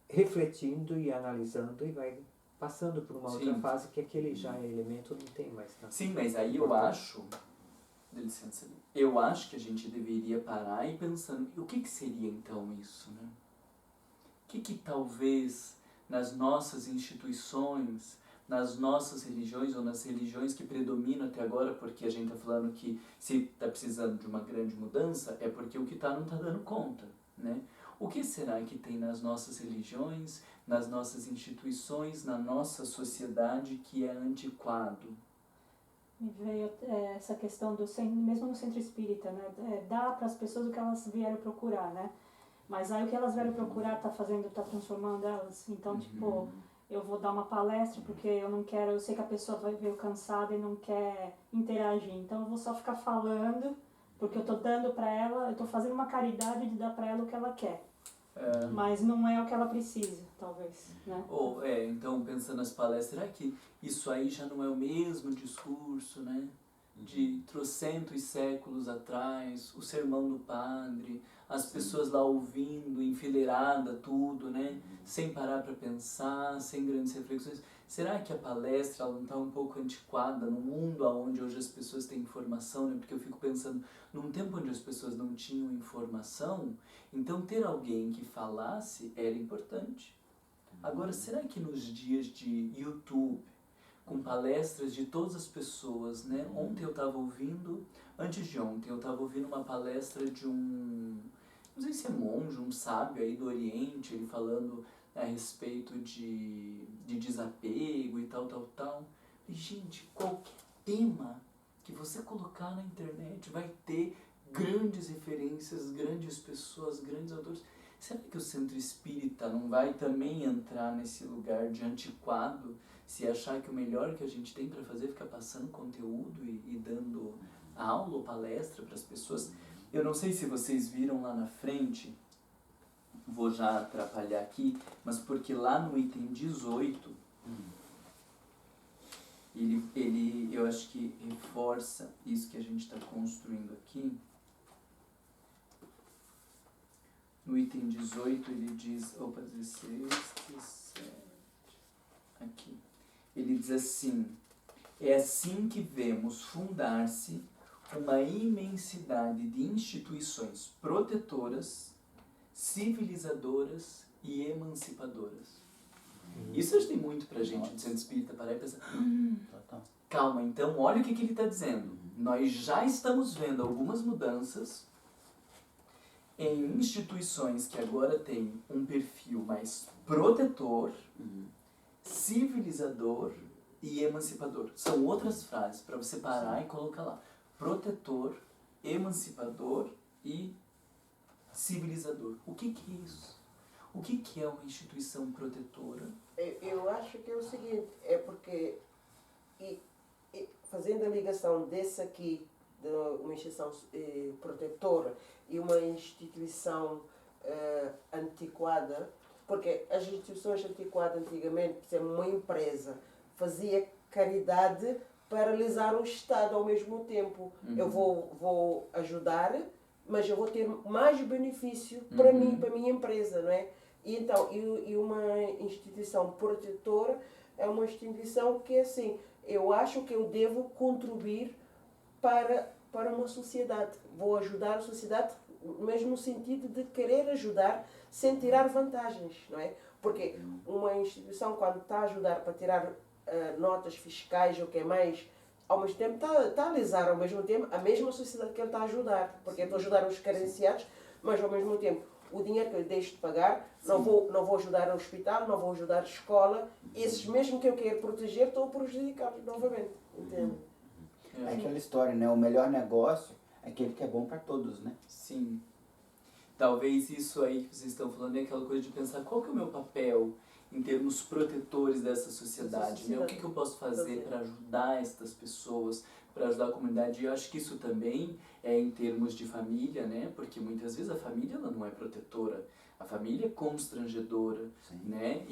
refletindo e analisando e vai passando por uma outra fase que aquele já é elemento não tem mais. Sim, mas aí eu acho, dá licença, eu acho que a gente deveria parar e pensando, o que seria então isso, né? O que talvez nas nossas instituições, nas nossas religiões ou nas religiões que predominam até agora, porque a gente está falando que se está precisando de uma grande mudança, é porque o que está não está dando conta, né? O que será que tem nas nossas religiões, nas nossas instituições, na nossa sociedade que é antiquado? Me veio essa questão mesmo no centro espírita, né? Dá para as pessoas o que elas vieram procurar, né? Mas aí o que elas vieram procurar tá transformando elas. Então, tipo, eu vou dar uma palestra porque eu sei que a pessoa vai ver cansada e não quer interagir. Então eu vou só ficar falando porque eu tô dando para ela, eu tô fazendo uma caridade de dar para ela o que ela quer. Mas não é o que ela precisa, talvez, né? Então, pensando nas palestras, será que isso aí já não é o mesmo discurso, né? De trocentos séculos atrás, o sermão do padre, as pessoas lá ouvindo, enfileirada, tudo, né? Sem parar para pensar, sem grandes reflexões. Será que a palestra ela não está um pouco antiquada no mundo onde hoje as pessoas têm informação, né? Porque eu fico pensando, num tempo onde as pessoas não tinham informação, então ter alguém que falasse era importante. Agora, será que nos dias de YouTube, com palestras de todas as pessoas, né? Ontem eu estava ouvindo, antes de ontem, eu estava ouvindo uma palestra de não sei se é monge, um sábio aí do Oriente, ele falando a respeito de desapego e tal. E, gente, qualquer tema que você colocar na internet vai ter grandes referências, grandes pessoas, grandes autores. Será que o centro espírita não vai também entrar nesse lugar de antiquado, se achar que o melhor que a gente tem para fazer é ficar passando conteúdo e dando aula ou palestra para as pessoas? Eu não sei se vocês viram lá na frente, vou já atrapalhar aqui, mas porque lá no item 18, eu acho que reforça isso que a gente está construindo aqui. No item 18 ele diz, 16, 17, aqui. Ele diz assim, é assim que vemos fundar-se uma imensidade de instituições protetoras, civilizadoras e emancipadoras. Isso acho que tem muito pra gente de centro espírita parar e pensar, calma, então olha o que ele está dizendo. Nós já estamos vendo algumas mudanças em instituições que agora têm um perfil mais protetor, civilizador e emancipador. São outras frases para você parar e colocar lá. Protetor, emancipador e civilizador. O que é isso? O que é uma instituição protetora? Eu acho que é o seguinte, é porque, fazendo a ligação desse aqui, de uma instituição protetora e uma instituição antiquada, porque as instituições antiquadas antigamente, por exemplo, uma empresa fazia caridade para alisar o Estado ao mesmo tempo. Eu vou ajudar, mas eu vou ter mais benefício para mim, para a minha empresa, não é? E então, e uma instituição protetora é uma instituição que, assim, eu acho que eu devo contribuir para uma sociedade. Vou ajudar a sociedade, mesmo no sentido de querer ajudar sem tirar vantagens, não é? Porque uma instituição, quando está a ajudar para tirar notas fiscais, ou que é mais, ao mesmo tempo está a alisar ao mesmo tempo a mesma sociedade que ele está a ajudar, porque eu estou a ajudar os carenciados, mas ao mesmo tempo o dinheiro que eu deixo de pagar, não vou ajudar o hospital, não vou ajudar a escola, esses mesmo que eu quero proteger, estou a prejudicá-los novamente, entende? É aquela história, né? O melhor negócio é aquele que é bom para todos, né? Sim. Talvez isso aí que vocês estão falando é aquela coisa de pensar qual que é o meu papel em termos protetores dessa sociedade, né? O que eu posso fazer para ajudar estas pessoas, para ajudar a comunidade. E eu acho que isso também é em termos de família, né? Porque muitas vezes a família ela não é protetora. A família é constrangedora, né?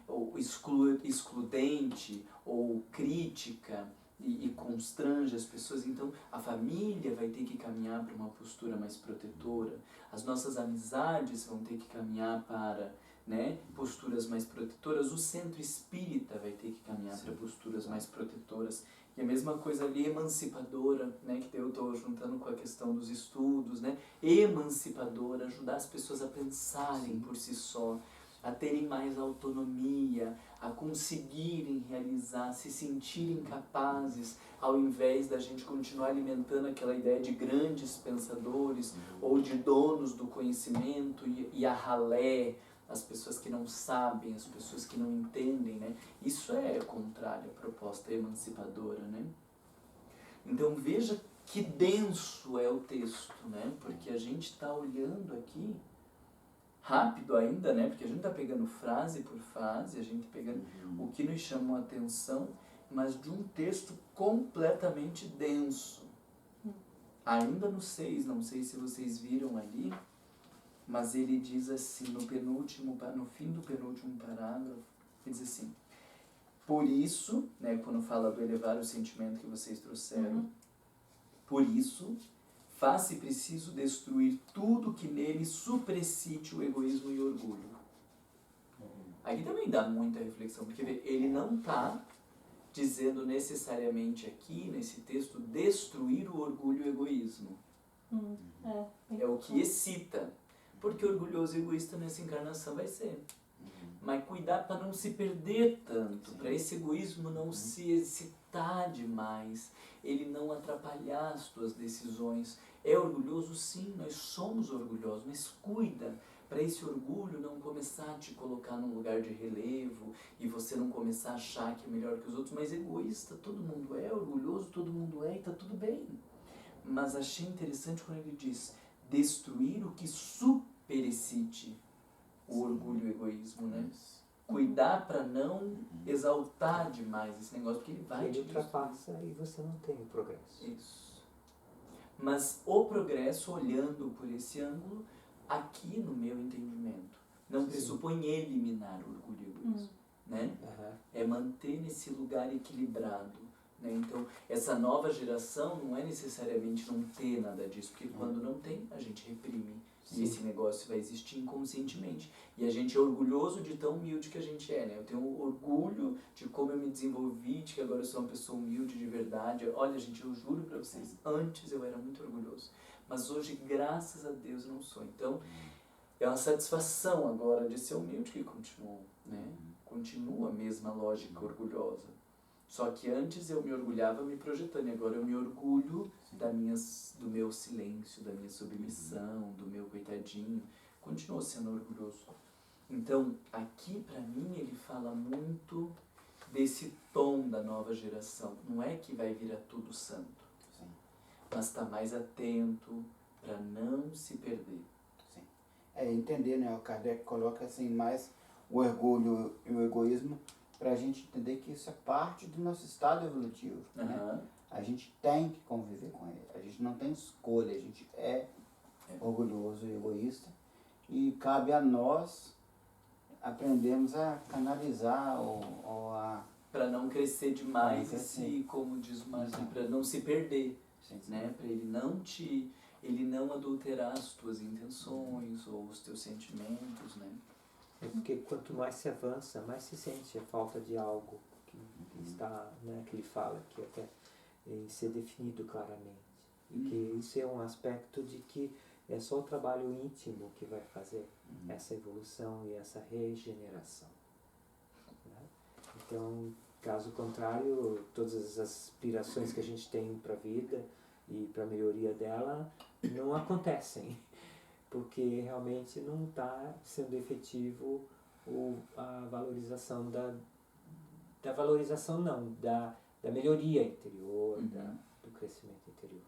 Ou excludente, ou crítica, e constrange as pessoas. Então a família vai ter que caminhar para uma postura mais protetora. As nossas amizades vão ter que caminhar para, né, posturas mais protetoras. O centro espírita vai ter que caminhar para posturas mais protetoras. E a mesma coisa ali, emancipadora, né, que eu estou juntando com a questão dos estudos, né, emancipadora, ajudar as pessoas a pensarem por si só, a terem mais autonomia, a conseguirem realizar, se sentirem capazes, ao invés da gente continuar alimentando aquela ideia de grandes pensadores ou de donos do conhecimento e a ralé, as pessoas que não sabem, as pessoas que não entendem, né? Isso é contrário à proposta emancipadora, né? Então veja que denso é o texto, né? Porque a gente está olhando aqui rápido ainda, né? Porque a gente está pegando frase por frase, a gente pegando o que nos chamou a atenção, mas de um texto completamente denso. Ainda no 6, não sei se vocês viram ali, mas ele diz assim, no fim do penúltimo parágrafo, ele diz assim: por isso, né, quando fala do elevar o sentimento que vocês trouxeram, por isso, faz-se preciso destruir tudo que nele suprecite o egoísmo e o orgulho. Aqui também dá muita reflexão, porque ele não está dizendo necessariamente aqui, nesse texto, destruir o orgulho e o egoísmo. É o que excita. Porque orgulhoso e egoísta nessa encarnação vai ser. Mas cuidar para não se perder tanto, para esse egoísmo não se excitar demais, ele não atrapalhar as tuas decisões. É orgulhoso sim, nós somos orgulhosos, mas cuida para esse orgulho não começar a te colocar num lugar de relevo e você não começar a achar que é melhor que os outros. Mas egoísta todo mundo é, orgulhoso todo mundo é, e está tudo bem. Mas achei interessante quando ele diz destruir o que superexcite o orgulho e o egoísmo, né? Cuidar para não exaltar demais esse negócio, porque ele vai ele te ultrapassa e você não tem o progresso. Isso. Mas o progresso, olhando por esse ângulo, aqui no meu entendimento, não pressupõe eliminar o orgulho e o egoísmo, né? É manter nesse lugar equilibrado, né? Então, essa nova geração não é necessariamente não ter nada disso, porque quando não tem, a gente reprime. E esse negócio vai existir inconscientemente. E a gente é orgulhoso de tão humilde que a gente é, né? Eu tenho orgulho de como eu me desenvolvi, de que agora eu sou uma pessoa humilde de verdade. Olha, gente, eu juro pra vocês, antes eu era muito orgulhoso. Mas hoje, graças a Deus, eu não sou. Então, é uma satisfação agora de ser humilde que continuo, né? Continua a mesma lógica orgulhosa. Só que antes eu me orgulhava me projetando, e agora eu me orgulho do meu silêncio, da minha submissão, do meu coitadinho. Continuo sendo orgulhoso. Então, aqui para mim ele fala muito desse tom da nova geração. Não é que vai virar tudo santo, mas está mais atento para não se perder. entender, né? O Kardec coloca assim mais o orgulho e o egoísmo para a gente entender que isso é parte do nosso estado evolutivo, né? Aham. A gente tem que conviver com ele, a gente não tem escolha, a gente é orgulhoso e egoísta e cabe a nós aprendermos a canalizar ou a... Para não crescer demais Pra não e se, como diz o Martin, para não se perder, Sim, sim. né? Para ele não adulterar as tuas intenções ou os teus sentimentos, né? É porque quanto mais se avança, mais se sente a falta de algo que está, né, que ele fala, que até em ser definido claramente. E que isso é um aspecto de que é só o trabalho íntimo que vai fazer essa evolução e essa regeneração. Né? Então, caso contrário, todas as aspirações que a gente tem para a vida e para a melhoria dela não acontecem, porque realmente não está sendo efetivo a valorização da valorização não, da melhoria interior, do crescimento interior.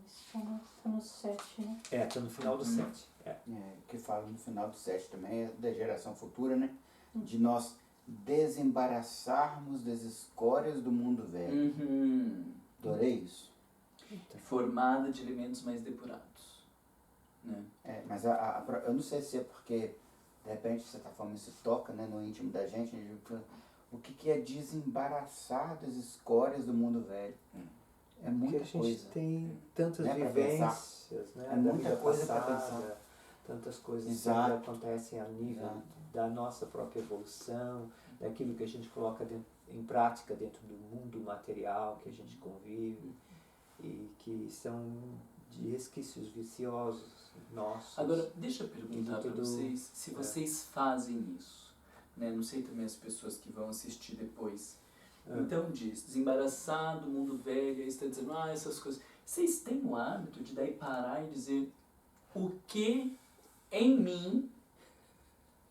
Isso tá no 7, né? Está no final do 7. Que fala no final do 7 também, é da geração futura, né? De nós desembaraçarmos das escórias do mundo velho. Adorei isso. Formada de elementos mais depurados, né? Mas eu não sei se é porque, de repente, de certa forma, isso toca, né, no íntimo da gente. O que é desembaraçar das escórias do mundo velho? É muita Porque a coisa. gente tem tantas Né, pra vivências, né, É da muita vida coisa para passada, pensar. tantas coisas Exato. que acontecem a nível Exato. da nossa própria evolução, daquilo que a gente coloca em prática dentro do mundo material que a gente convive e que são de resquícios viciosos nossos. Agora, deixa eu perguntar para tudo- vocês se vocês fazem isso, né? Não sei também as pessoas que vão assistir depois. Então diz, desembaraçar do mundo velho, aí está dizendo, essas coisas. Vocês têm o hábito de daí parar e dizer o que em mim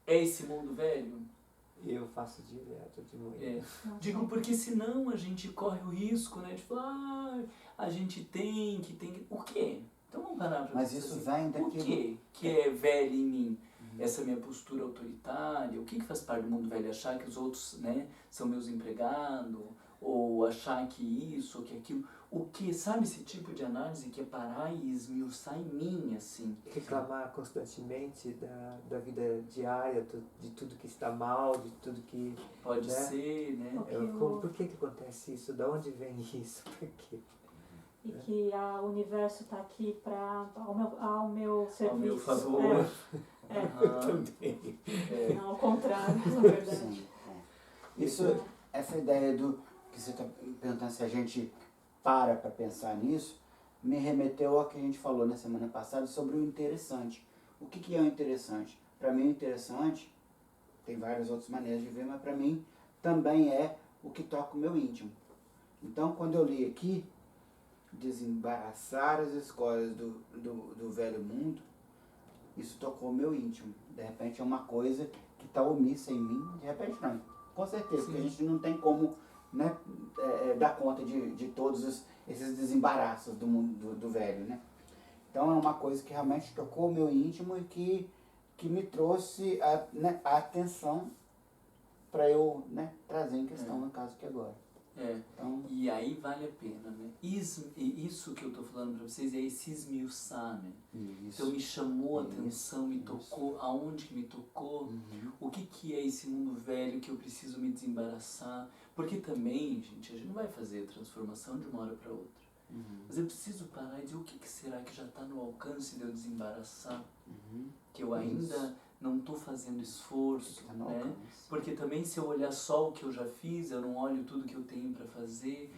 é esse mundo velho? Eu faço direto de manhã. Digo, porque senão a gente corre o risco, né, de falar, a gente tem que... O quê? Então vamos parar para Mas pensar isso assim, vem o daquilo... quê que é velho em mim? Essa minha postura autoritária, o que faz parte do mundo velho? Achar que os outros, né, são meus empregados, ou achar que isso, ou que aquilo. O que, sabe, esse tipo de análise que é parar e esmiuçar em mim, assim. Reclamar constantemente da vida diária, de tudo que está mal, de tudo que... Pode né? ser, né? Por que acontece isso? Da onde vem isso? Por quê? E que o universo está aqui ao meu serviço. Ao meu favor. Também. Não, ao contrário, na verdade. Sim, essa ideia do que você está perguntando se a gente para pensar nisso, me remeteu ao que a gente falou na semana passada sobre o interessante. O que é o interessante? Para mim o interessante, tem várias outras maneiras de ver, mas para mim também é o que toca o meu íntimo. Então quando eu li aqui, desembaraçar as escórias do velho mundo, isso tocou o meu íntimo. De repente é uma coisa que está omissa em mim, de repente não. Com certeza, porque a gente não tem como, né, dar conta de todos esses desembaraços do mundo do velho, né? Então é uma coisa que realmente tocou o meu íntimo e que me trouxe a atenção para eu, né, trazer em questão no caso que agora. Então, E aí vale a pena, né? Isso que eu tô falando pra vocês é esse esmiuçar, né? isso. Então me chamou a atenção, me tocou, aonde que me tocou, o que é esse mundo velho que eu preciso me desembaraçar. Porque também, gente, a gente não vai fazer a transformação de uma hora para outra. Mas eu preciso parar e dizer o que será que já está no alcance de eu desembaraçar, que eu ainda não estou fazendo esforço, Tá no né? alcance. Porque também se eu olhar só o que eu já fiz, eu não olho tudo que eu tenho para fazer.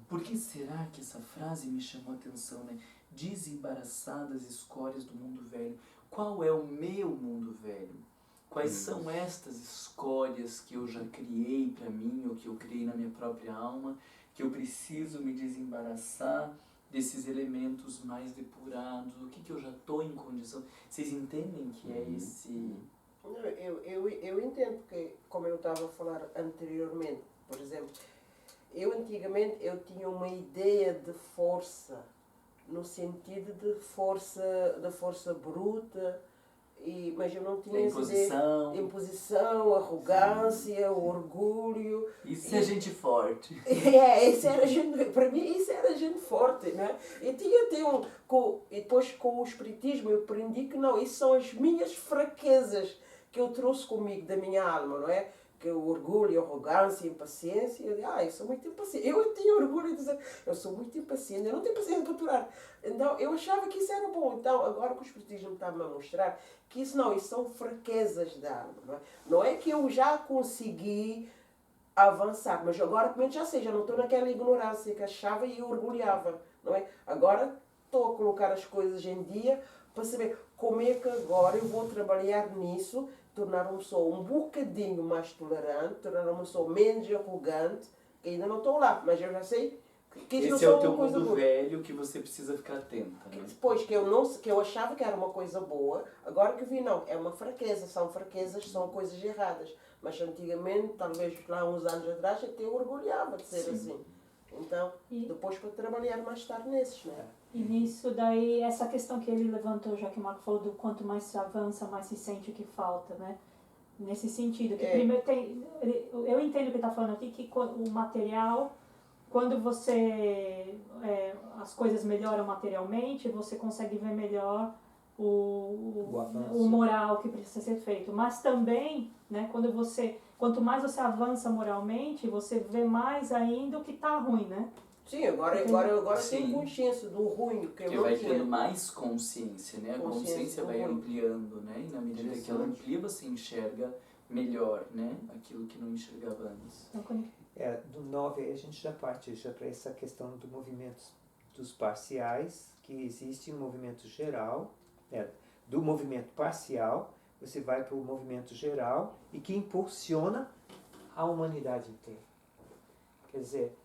Por que será que essa frase me chamou a atenção, né? Desembaraçar das escórias do mundo velho. Qual é o meu mundo velho? Quais são estas escórias que eu já criei para mim, ou que eu criei na minha própria alma, que eu preciso me desembaraçar desses elementos mais depurados? O que eu já estou em condição? Vocês entendem que é esse... Eu entendo, porque como eu estava a falar anteriormente, por exemplo, eu antigamente eu tinha uma ideia de força, no sentido de força bruta, mas eu não tinha essa ideia. Imposição, arrogância, orgulho. Isso é gente forte. Isso era gente, para mim isso era gente forte, né? E tinha até e depois com o espiritismo eu aprendi que não, isso são as minhas fraquezas que eu trouxe comigo da minha alma, não é? Que o orgulho, a arrogância, a impaciência. Eu sou muito impaciente. Eu tinha orgulho de dizer, eu sou muito impaciente, eu não tenho paciência para aturar. Então, eu achava que isso era bom. Então, agora que o espiritismo está-me a mostrar que isso são fraquezas da alma, não é? Não é que eu já consegui avançar, mas agora, pelo menos já sei, já não estou naquela ignorância que achava e orgulhava, não é? Agora estou a colocar as coisas em dia para saber como é que agora eu vou trabalhar nisso, tornar uma pessoa um bocadinho mais tolerante, tornar uma pessoa menos arrogante, que ainda não estou lá, mas eu já sei que isso esse não é o teu uma coisa mundo boa. velho que você precisa ficar atenta, né? Depois que eu achava que era uma coisa boa, agora que vi, não, é uma fraqueza, são fraquezas, são coisas erradas. Mas antigamente, talvez lá uns anos atrás, até eu orgulhava de ser assim. Então, depois para trabalhar mais tarde nesses, né? E nisso daí, essa questão que ele levantou, já que o Marco falou do quanto mais se avança, mais se sente o que falta, né? Nesse sentido, que primeiro eu entendo o que está falando aqui, que o material, quando você, as coisas melhoram materialmente, você consegue ver melhor o moral que precisa ser feito. Mas também, né, quanto mais você avança moralmente, você vê mais ainda o que está ruim, né? Sim, agora eu tenho consciência do ruim que eu não vai tinha. tendo mais consciência, né? A consciência vai ampliando, né? E na medida que ela amplia, você enxerga melhor, né? Aquilo que não enxergava antes. Do 9 a gente já parte para essa questão do movimento dos parciais, que existe um movimento geral, do movimento parcial, você vai para o movimento geral e que impulsiona a humanidade inteira. Quer dizer,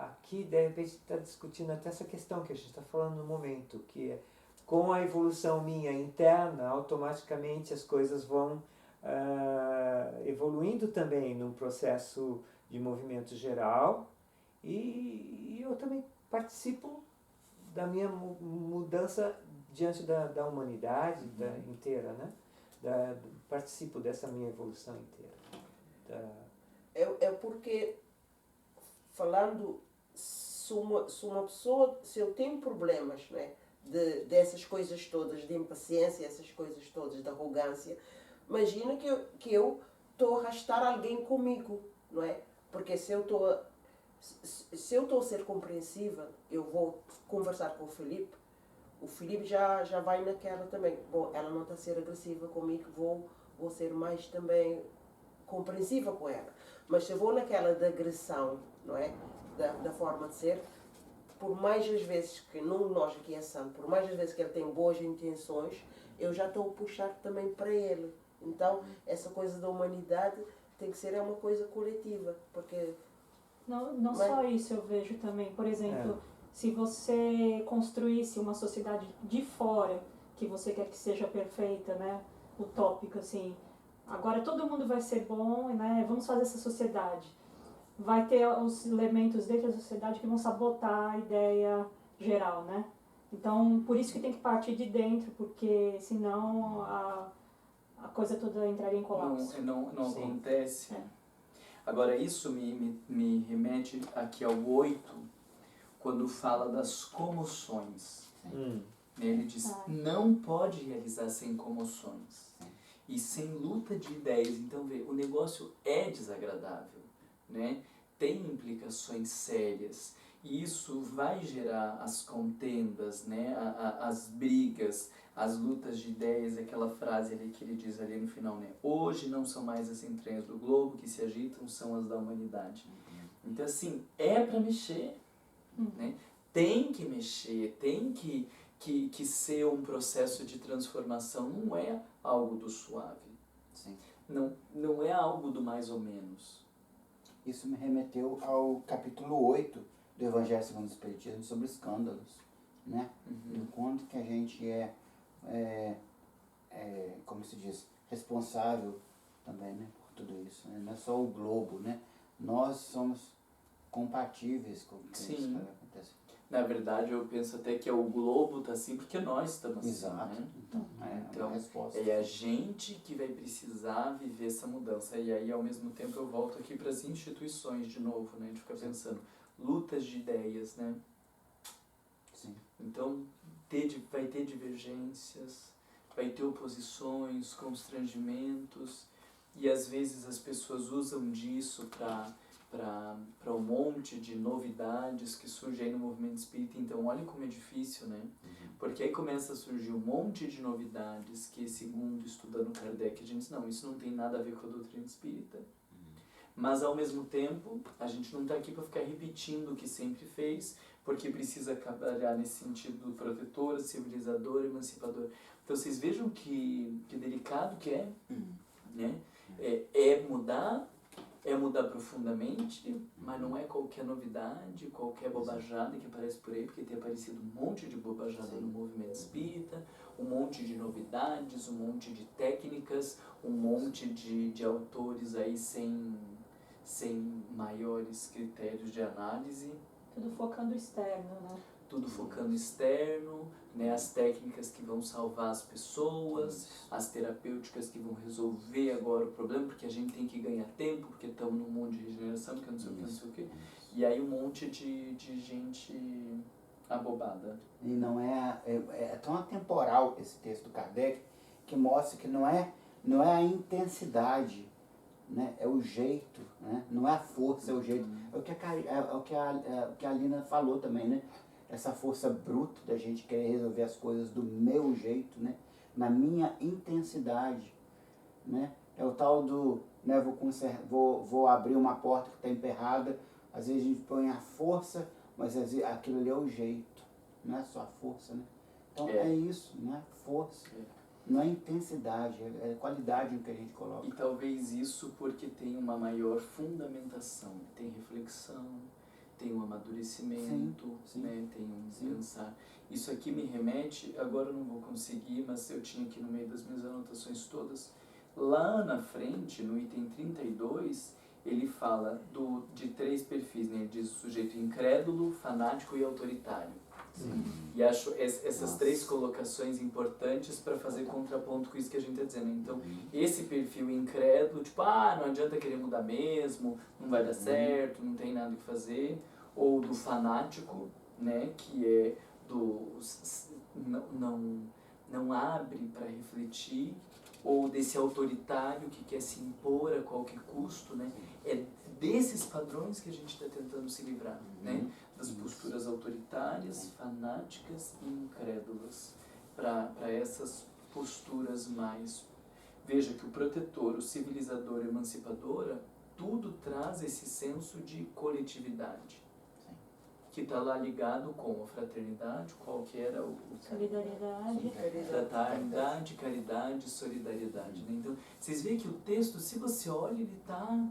aqui de repente está discutindo até essa questão que a gente está falando no momento, que é, com a evolução minha interna, automaticamente as coisas vão evoluindo também num processo de movimento geral e eu também participo da minha mudança diante da humanidade inteira, né? Participo dessa minha evolução inteira. É porque, falando, se uma pessoa, se eu tenho problemas, né, dessas coisas todas, de impaciência, essas coisas todas, de arrogância, imagina que eu estou a arrastar alguém comigo, não é? Porque se eu estou a ser compreensiva, eu vou conversar com o Filipe já vai naquela também. Bom, ela não está a ser agressiva comigo, vou ser mais também compreensiva com ela. Mas se eu vou naquela da agressão, não é? Da forma de ser, por mais as vezes que nós aqui é santo, por mais as vezes que ele tem boas intenções, eu já estou a puxar também para ele. Então, essa coisa da humanidade tem que ser uma coisa coletiva, porque... Não só isso eu vejo também. Por exemplo, se você construísse uma sociedade de fora, que você quer que seja perfeita, né? Utópica, assim. Agora todo mundo vai ser bom, né? Vamos fazer essa sociedade. Vai ter os elementos dentro da sociedade que vão sabotar a ideia geral, né? Então, por isso que tem que partir de dentro, porque senão a coisa toda entraria em colapso. Não acontece. Agora, isso me remete aqui ao 8, quando fala das comoções. Ele diz, não pode realizar sem comoções e sem luta de ideias. Então, vê, o negócio é desagradável, né? Tem implicações sérias. E isso vai gerar as contendas, né? As brigas, as lutas de ideias, aquela frase ali que ele diz ali no final, né? Hoje não são mais as entranhas do globo que se agitam, são as da humanidade. Então, assim, é para mexer, né? Tem que mexer, tem que ser um processo de transformação, não é algo do suave. Sim. Não é algo do mais ou menos. Isso me remeteu ao capítulo 8 do Evangelho segundo o Espiritismo sobre escândalos, né? Do quanto que a gente como se diz, responsável também, né, por tudo isso, né? Não é só o globo, né? Nós somos compatíveis com o que Sim. está acontecendo. Na verdade, eu penso até que o globo está assim porque nós estamos Exato. assim, né? Então, é Então, uma resposta. é a gente que vai precisar viver essa mudança. E aí, ao mesmo tempo, eu volto aqui para as instituições de novo, né? A gente fica pensando, lutas de ideias, né? Sim. Então, vai ter divergências, vai ter oposições, constrangimentos, e às vezes as pessoas usam disso para um monte de novidades que surgem aí no movimento espírita. Então, olha como é difícil, né? Porque aí começa a surgir um monte de novidades que, segundo estudando Kardec, a gente diz, não, isso não tem nada a ver com a doutrina espírita. Mas, ao mesmo tempo, a gente não está aqui para ficar repetindo o que sempre fez, porque precisa trabalhar nesse sentido protetor, civilizador, emancipador. Então, vocês vejam que delicado que é, né? É mudar profundamente, mas não é qualquer novidade, qualquer bobajada que aparece por aí, porque tem aparecido um monte de bobajada no movimento espírita, um monte de novidades, um monte de técnicas, um monte de autores aí sem maiores critérios de análise. Tudo focando externo, né? Tudo focando externo, né? As técnicas que vão salvar as pessoas, as terapêuticas que vão resolver agora o problema, porque a gente tem que ganhar tempo, porque estamos num mundo de regeneração, porque não sei o que, não sei o que. E aí um monte de gente abobada. E não é tão atemporal esse texto do Kardec, que mostra que não é a intensidade, né? É o jeito, né? Não é a força, é o jeito. É o que a Lina falou também, né? Essa força bruta da gente querer resolver as coisas do meu jeito, né? Na minha intensidade, né? É o tal do, né? Vou abrir uma porta que está emperrada, às vezes a gente põe a força, mas às vezes aquilo ali é o jeito, não é só a força, né? Então é isso, não é força. Não é intensidade, é qualidade no que a gente coloca. E talvez isso porque tem uma maior fundamentação, tem reflexão, tem um amadurecimento, sim. né? Tem um pensar. Isso aqui me remete, agora eu não vou conseguir, mas eu tinha aqui no meio das minhas anotações todas, lá na frente, no item 32, ele fala de 3 perfis, né? Ele diz o sujeito incrédulo, fanático e autoritário. E acho essas 3 colocações importantes para fazer contraponto com isso que a gente está dizendo. Então, esse perfil incrédulo, tipo, não adianta querer mudar mesmo, não vai dar certo, não tem nada que fazer. Ou do fanático, né, que é não abre para refletir. Ou desse autoritário que quer se impor a qualquer custo, né? É desses padrões que a gente está tentando se livrar, né? Das posturas autoritárias, fanáticas e incrédulas, para essas posturas mais... Veja que o protetor, o civilizador, a emancipadora, tudo traz esse senso de coletividade, que está lá ligado com a fraternidade, qual que era o Solidariedade. fraternidade, caridade, solidariedade. Né? Então, vocês veem que o texto, se você olha, ele está...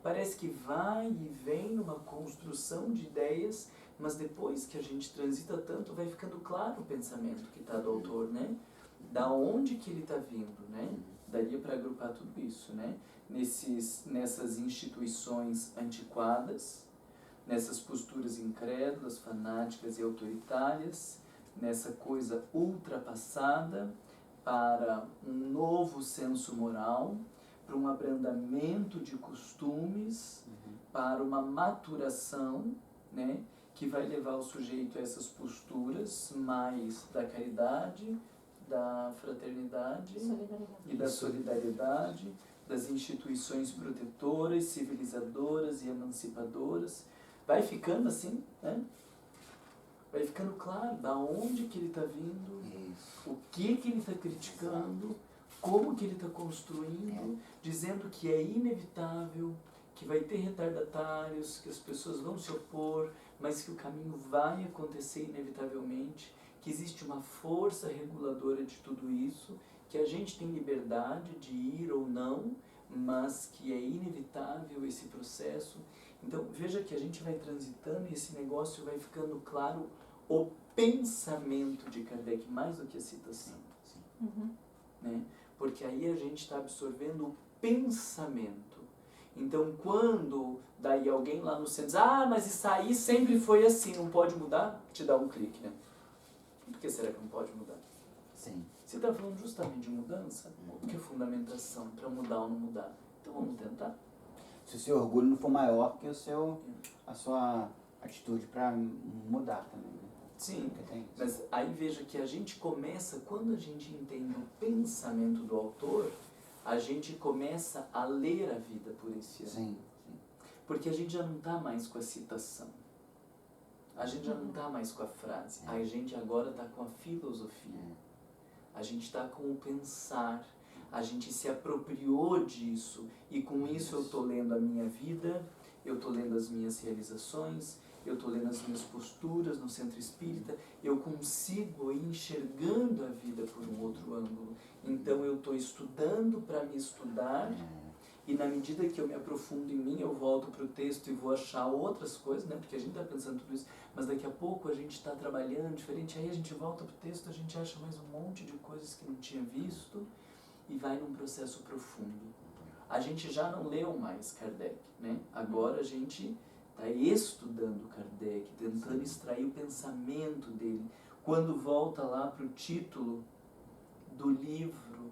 Parece que vai e vem numa construção de ideias, mas depois que a gente transita tanto, vai ficando claro o pensamento que está do autor, né? Da onde que ele está vindo, né? Daria para agrupar tudo isso, né? Nessas instituições antiquadas, nessas posturas incrédulas, fanáticas e autoritárias, nessa coisa ultrapassada para um novo senso moral, para um abrandamento de costumes, para uma maturação, né, que vai levar o sujeito a essas posturas mais da caridade, da fraternidade e da solidariedade, das instituições protetoras, civilizadoras e emancipadoras. Vai ficando assim, né? Vai ficando claro da onde que ele está vindo, o que ele está criticando, como que ele está construindo, dizendo que é inevitável, que vai ter retardatários, que as pessoas vão se opor, mas que o caminho vai acontecer inevitavelmente, que existe uma força reguladora de tudo isso, que a gente tem liberdade de ir ou não, mas que é inevitável esse processo. Então, veja que a gente vai transitando e esse negócio vai ficando claro, o pensamento de Kardec, mais do que a citação. Né? Porque aí a gente está absorvendo o pensamento. Então, quando daí alguém lá no centro diz, ah, mas isso aí sempre foi assim, não pode mudar, te dá um clique, né? Por que será que não pode mudar? Sim. Você está falando justamente de mudança? O que é fundamentação para mudar ou não mudar? Então vamos tentar. Se o seu orgulho não for maior que a sua atitude para mudar também, né? Sim, Porque tem isso. mas aí veja que a gente começa, quando a gente entende o pensamento do autor, a gente começa a ler a vida por esse ano. Sim, Porque a gente já não está mais com a citação. A gente já não está mais com a frase. A gente agora está com a filosofia. A gente está com o pensar. A gente se apropriou disso. E com isso eu estou lendo a minha vida, eu estou lendo as minhas realizações, eu estou lendo as minhas posturas no centro espírita, eu consigo ir enxergando a vida por um outro ângulo. Então eu estou estudando para me estudar, e na medida que eu me aprofundo em mim, eu volto para o texto e vou achar outras coisas, né? Porque a gente está pensando tudo isso, mas daqui a pouco a gente está trabalhando diferente, aí a gente volta para o texto, a gente acha mais um monte de coisas que não tinha visto e vai num processo profundo. A gente já não leu mais Kardec, né? Agora a gente está estudando Kardec, tentando extrair o pensamento dele. Quando volta lá para o título do livro,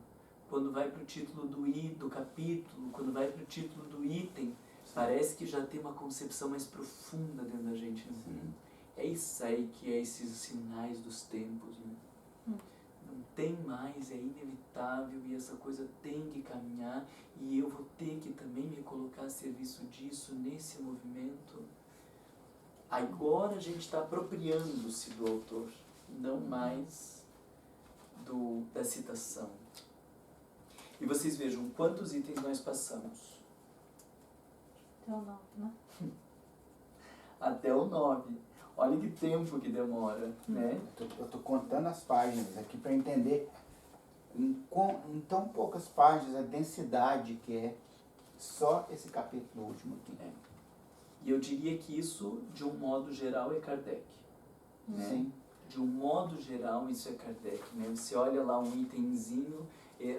quando vai para o título do capítulo, quando vai para o título do item, parece que já tem uma concepção mais profunda dentro da gente. Né? É isso aí que é esses sinais dos tempos. Né? Não tem mais, é inevitável, e essa coisa tem que caminhar, e eu vou ter que também me colocar a serviço disso, nesse movimento. Agora a gente está apropriando-se do autor, não mais da citação. E vocês vejam quantos itens nós passamos. Até o 9, né? Até o 9. Olha que tempo que demora, né? Eu tô contando as páginas aqui para entender em tão poucas páginas a densidade que é só esse capítulo último aqui. E eu diria que isso, de um modo geral, é Kardec. Né? Sim. De um modo geral, isso é Kardec. Né? Você olha lá um itemzinho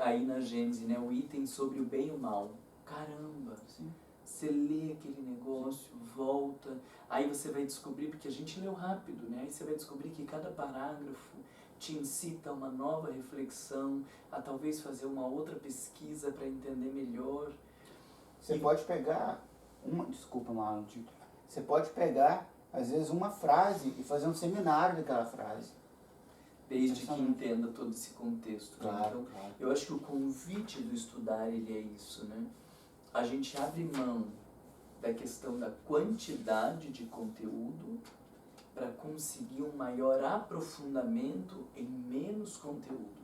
aí na Gênese, né? O item sobre o bem e o mal. Caramba! Sim. Você lê aquele negócio, volta, aí você vai descobrir, porque a gente leu rápido, né? Aí você vai descobrir que cada parágrafo te incita a uma nova reflexão, a talvez fazer uma outra pesquisa para entender melhor. Você pode pegar desculpa, Marlon, você pode pegar, às vezes, uma frase e fazer um seminário daquela frase. Desde que entenda todo esse contexto. Claro, né? Então, claro. eu acho que o convite do estudar, ele é isso, né? A gente abre mão da questão da quantidade de conteúdo para conseguir um maior aprofundamento em menos conteúdo.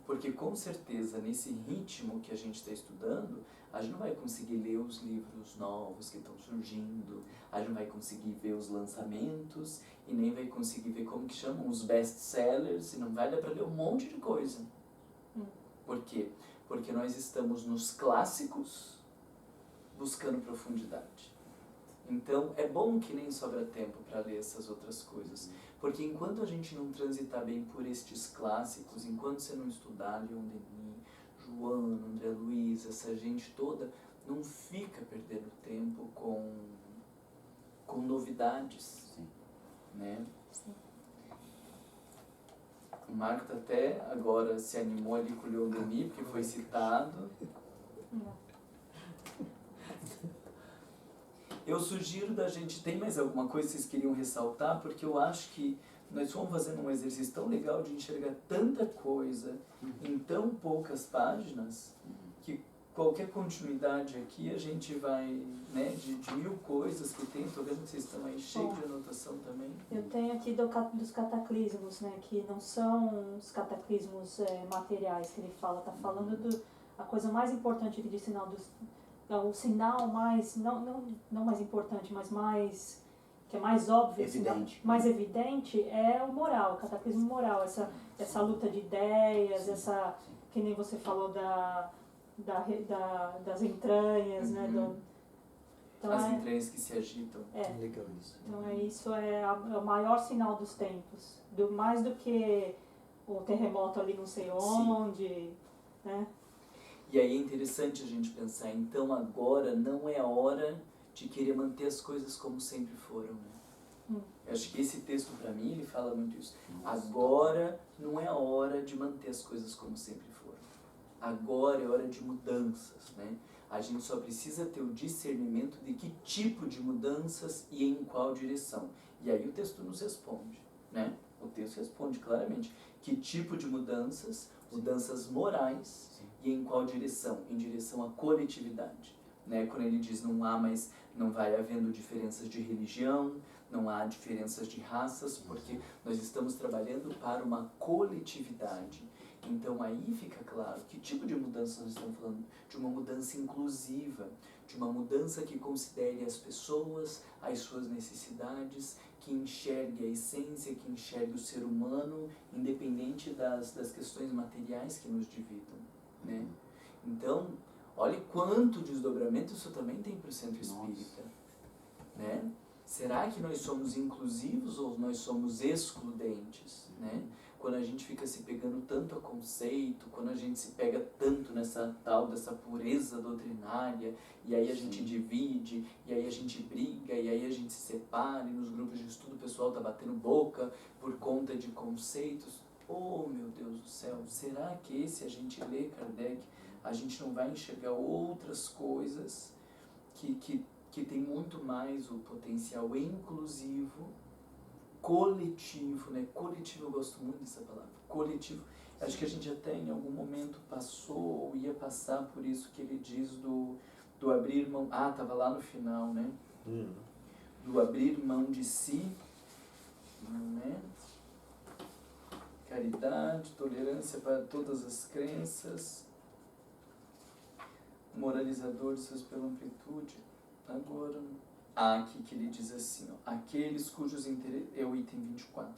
Porque, com certeza, nesse ritmo que a gente está estudando, a gente não vai conseguir ler os livros novos que estão surgindo, a gente não vai conseguir ver os lançamentos e nem vai conseguir ver como que chamam os best-sellers, e não vai dar para ler um monte de coisa. Por quê? Porque nós estamos nos clássicos buscando profundidade. Então, é bom que nem sobra tempo para ler essas outras coisas. Porque enquanto a gente não transitar bem por estes clássicos, enquanto você não estudar Leon Denis, Joana, André Luiz, essa gente toda, não fica perdendo tempo com novidades. Sim. Né? O Marco até agora se animou ali com o Leon Denis, porque foi citado. Eu sugiro da gente, tem mais alguma coisa que vocês queriam ressaltar? Porque eu acho que nós fomos fazendo um exercício tão legal de enxergar tanta coisa em tão poucas páginas, que qualquer continuidade aqui a gente vai, né, de 1000 coisas que tem. Estou vendo que vocês estão aí cheios de anotação também. Eu tenho aqui dos cataclismos, né, que não são os cataclismos materiais que ele fala, está falando a coisa mais importante aqui de sinal dos... O sinal mais, não mais importante, mas mais, que é mais óbvio, Evidente. mais evidente, é o moral, o cataclismo moral, essa luta de ideias, essa, que nem você falou das entranhas, né? Então as entranhas que se agitam. Legal isso. Então isso é o maior sinal dos tempos, mais do que o terremoto ali não sei onde, né? E aí é interessante a gente pensar, então agora não é a hora de querer manter as coisas como sempre foram, né? Eu acho que esse texto, para mim, ele fala muito isso. Agora não é a hora de manter as coisas como sempre foram. Agora é hora de mudanças, né? A gente só precisa ter o discernimento de que tipo de mudanças e em qual direção. E aí o texto nos responde, né? O texto responde claramente que tipo de mudanças, mudanças morais, e em qual direção? Em direção à coletividade, né? Quando ele diz não vai havendo diferenças de religião, não há diferenças de raças, porque nós estamos trabalhando para uma coletividade. Então aí fica claro que tipo de mudança nós estamos falando? De uma mudança inclusiva, de uma mudança que considere as pessoas, as suas necessidades, que enxergue a essência, que enxergue o ser humano, independente das questões materiais que nos dividam, né? Então, olha quanto desdobramento isso também tem para o centro espírita, né? Será que nós somos inclusivos ou nós somos excludentes, né? Quando a gente fica se pegando tanto a conceito, quando a gente se pega tanto nessa tal dessa pureza doutrinária, e aí a gente divide, e aí a gente briga, e aí a gente se separa, e nos grupos de estudo o pessoal tá batendo boca por conta de conceitos. Oh, meu Deus do céu, será que se a gente lê Kardec, a gente não vai enxergar outras coisas que tem muito mais o potencial inclusivo, coletivo, né? Coletivo, eu gosto muito dessa palavra, coletivo. Acho que a gente até em algum momento passou ou ia passar por isso que ele diz do abrir mão. Ah, estava lá no final, né? Do abrir mão de si, né? Caridade, tolerância para todas as crenças, moralizador de seus pela amplitude. Agora, aqui que ele diz assim, ó, aqueles cujos interesses, é o item 24,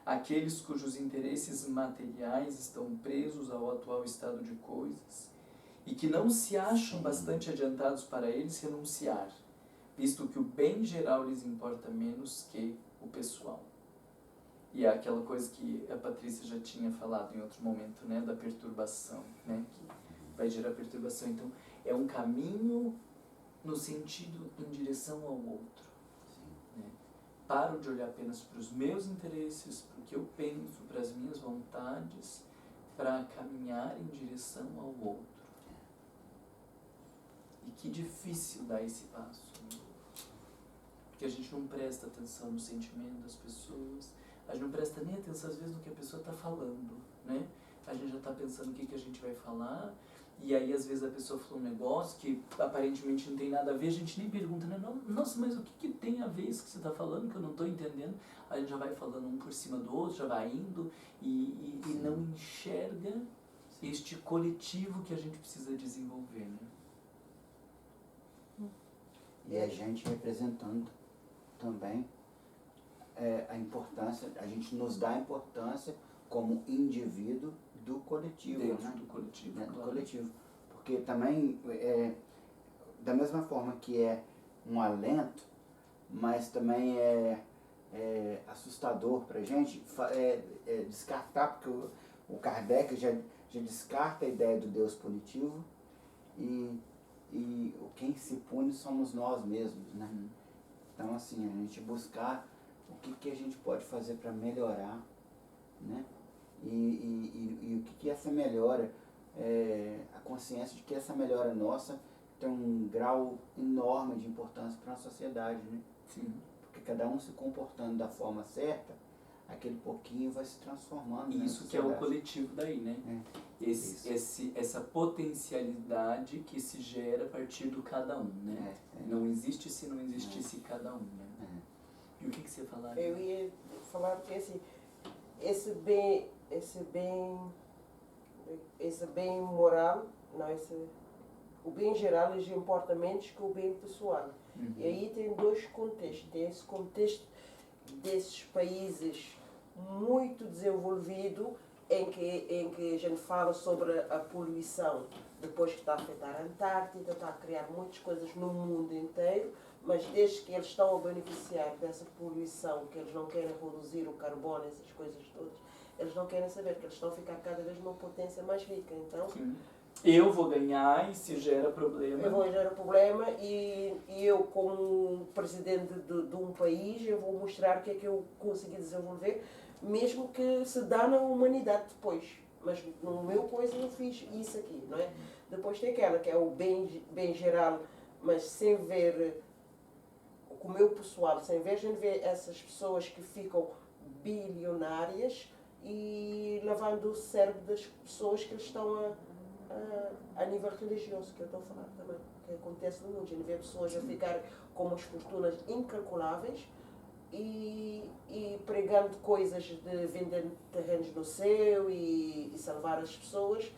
aqueles cujos interesses materiais estão presos ao atual estado de coisas e que não se acham bastante adiantados para eles renunciar, visto que o bem geral lhes importa menos que o pessoal. E é aquela coisa que a Patrícia já tinha falado em outro momento, né, da perturbação, né, que vai gerar perturbação. Então, é um caminho no sentido em direção ao outro. Né? Paro de olhar apenas para os meus interesses, para o que eu penso, para as minhas vontades, para caminhar em direção ao outro. E que difícil dar esse passo. Né? Porque a gente não presta atenção no sentimento das pessoas, a gente não presta nem atenção às vezes no que a pessoa está falando. Né? A gente já está pensando o que a gente vai falar. E aí, às vezes, a pessoa falou um negócio que aparentemente não tem nada a ver, a gente nem pergunta, né? Nossa, mas o que tem a ver isso que você está falando, que eu não estou entendendo? A gente já vai falando um por cima do outro, já vai indo e não enxerga este coletivo que a gente precisa desenvolver, né? E a gente representando também a importância, a gente nos dá a importância como indivíduo do coletivo, dentro, né? do coletivo, Né? claro. Do coletivo. Porque também, da mesma forma que é um alento, mas também é assustador para a gente descartar, porque o Kardec já descarta a ideia do Deus punitivo e quem se pune somos nós mesmos, né? Então, assim, a gente buscar o que a gente pode fazer para melhorar, né? E o que essa melhora, a consciência de que essa melhora nossa tem um grau enorme de importância para a sociedade, né? Sim. Porque cada um se comportando da forma certa, aquele pouquinho vai se transformando. Isso que é o coletivo daí, né? Essa potencialidade que se gera a partir do cada um, né? Não existe se não existisse cada um, né? E o que você falaria? Eu ia falar que esse bem moral, não, o bem geral lhes importa menos que o bem pessoal. E aí tem dois contextos. Tem esse contexto desses países muito desenvolvidos em que a gente fala sobre a poluição, depois que está a afetar a Antártida, está a criar muitas coisas no mundo inteiro, mas desde que eles estão a beneficiar dessa poluição, que eles não querem reduzir o carbono, essas coisas todas, eles não querem saber, que eles estão a ficar cada vez uma potência mais rica. Então, eu vou ganhar e se gera problema. Eu vou gerar problema e eu, como presidente de um país, eu vou mostrar o que é que eu consegui desenvolver, mesmo que se dá na humanidade depois. Mas no meu coisa eu fiz isso aqui, não é? Depois tem aquela que é o bem geral, mas sem ver o meu pessoal, sem ver, a gente vê essas pessoas que ficam bilionárias e lavando o cérebro das pessoas que eles estão a nível religioso, que eu estou a falar também, que acontece no mundo. A gente vê pessoas a ficar com umas fortunas incalculáveis e pregando coisas de vender terrenos no céu e salvar as pessoas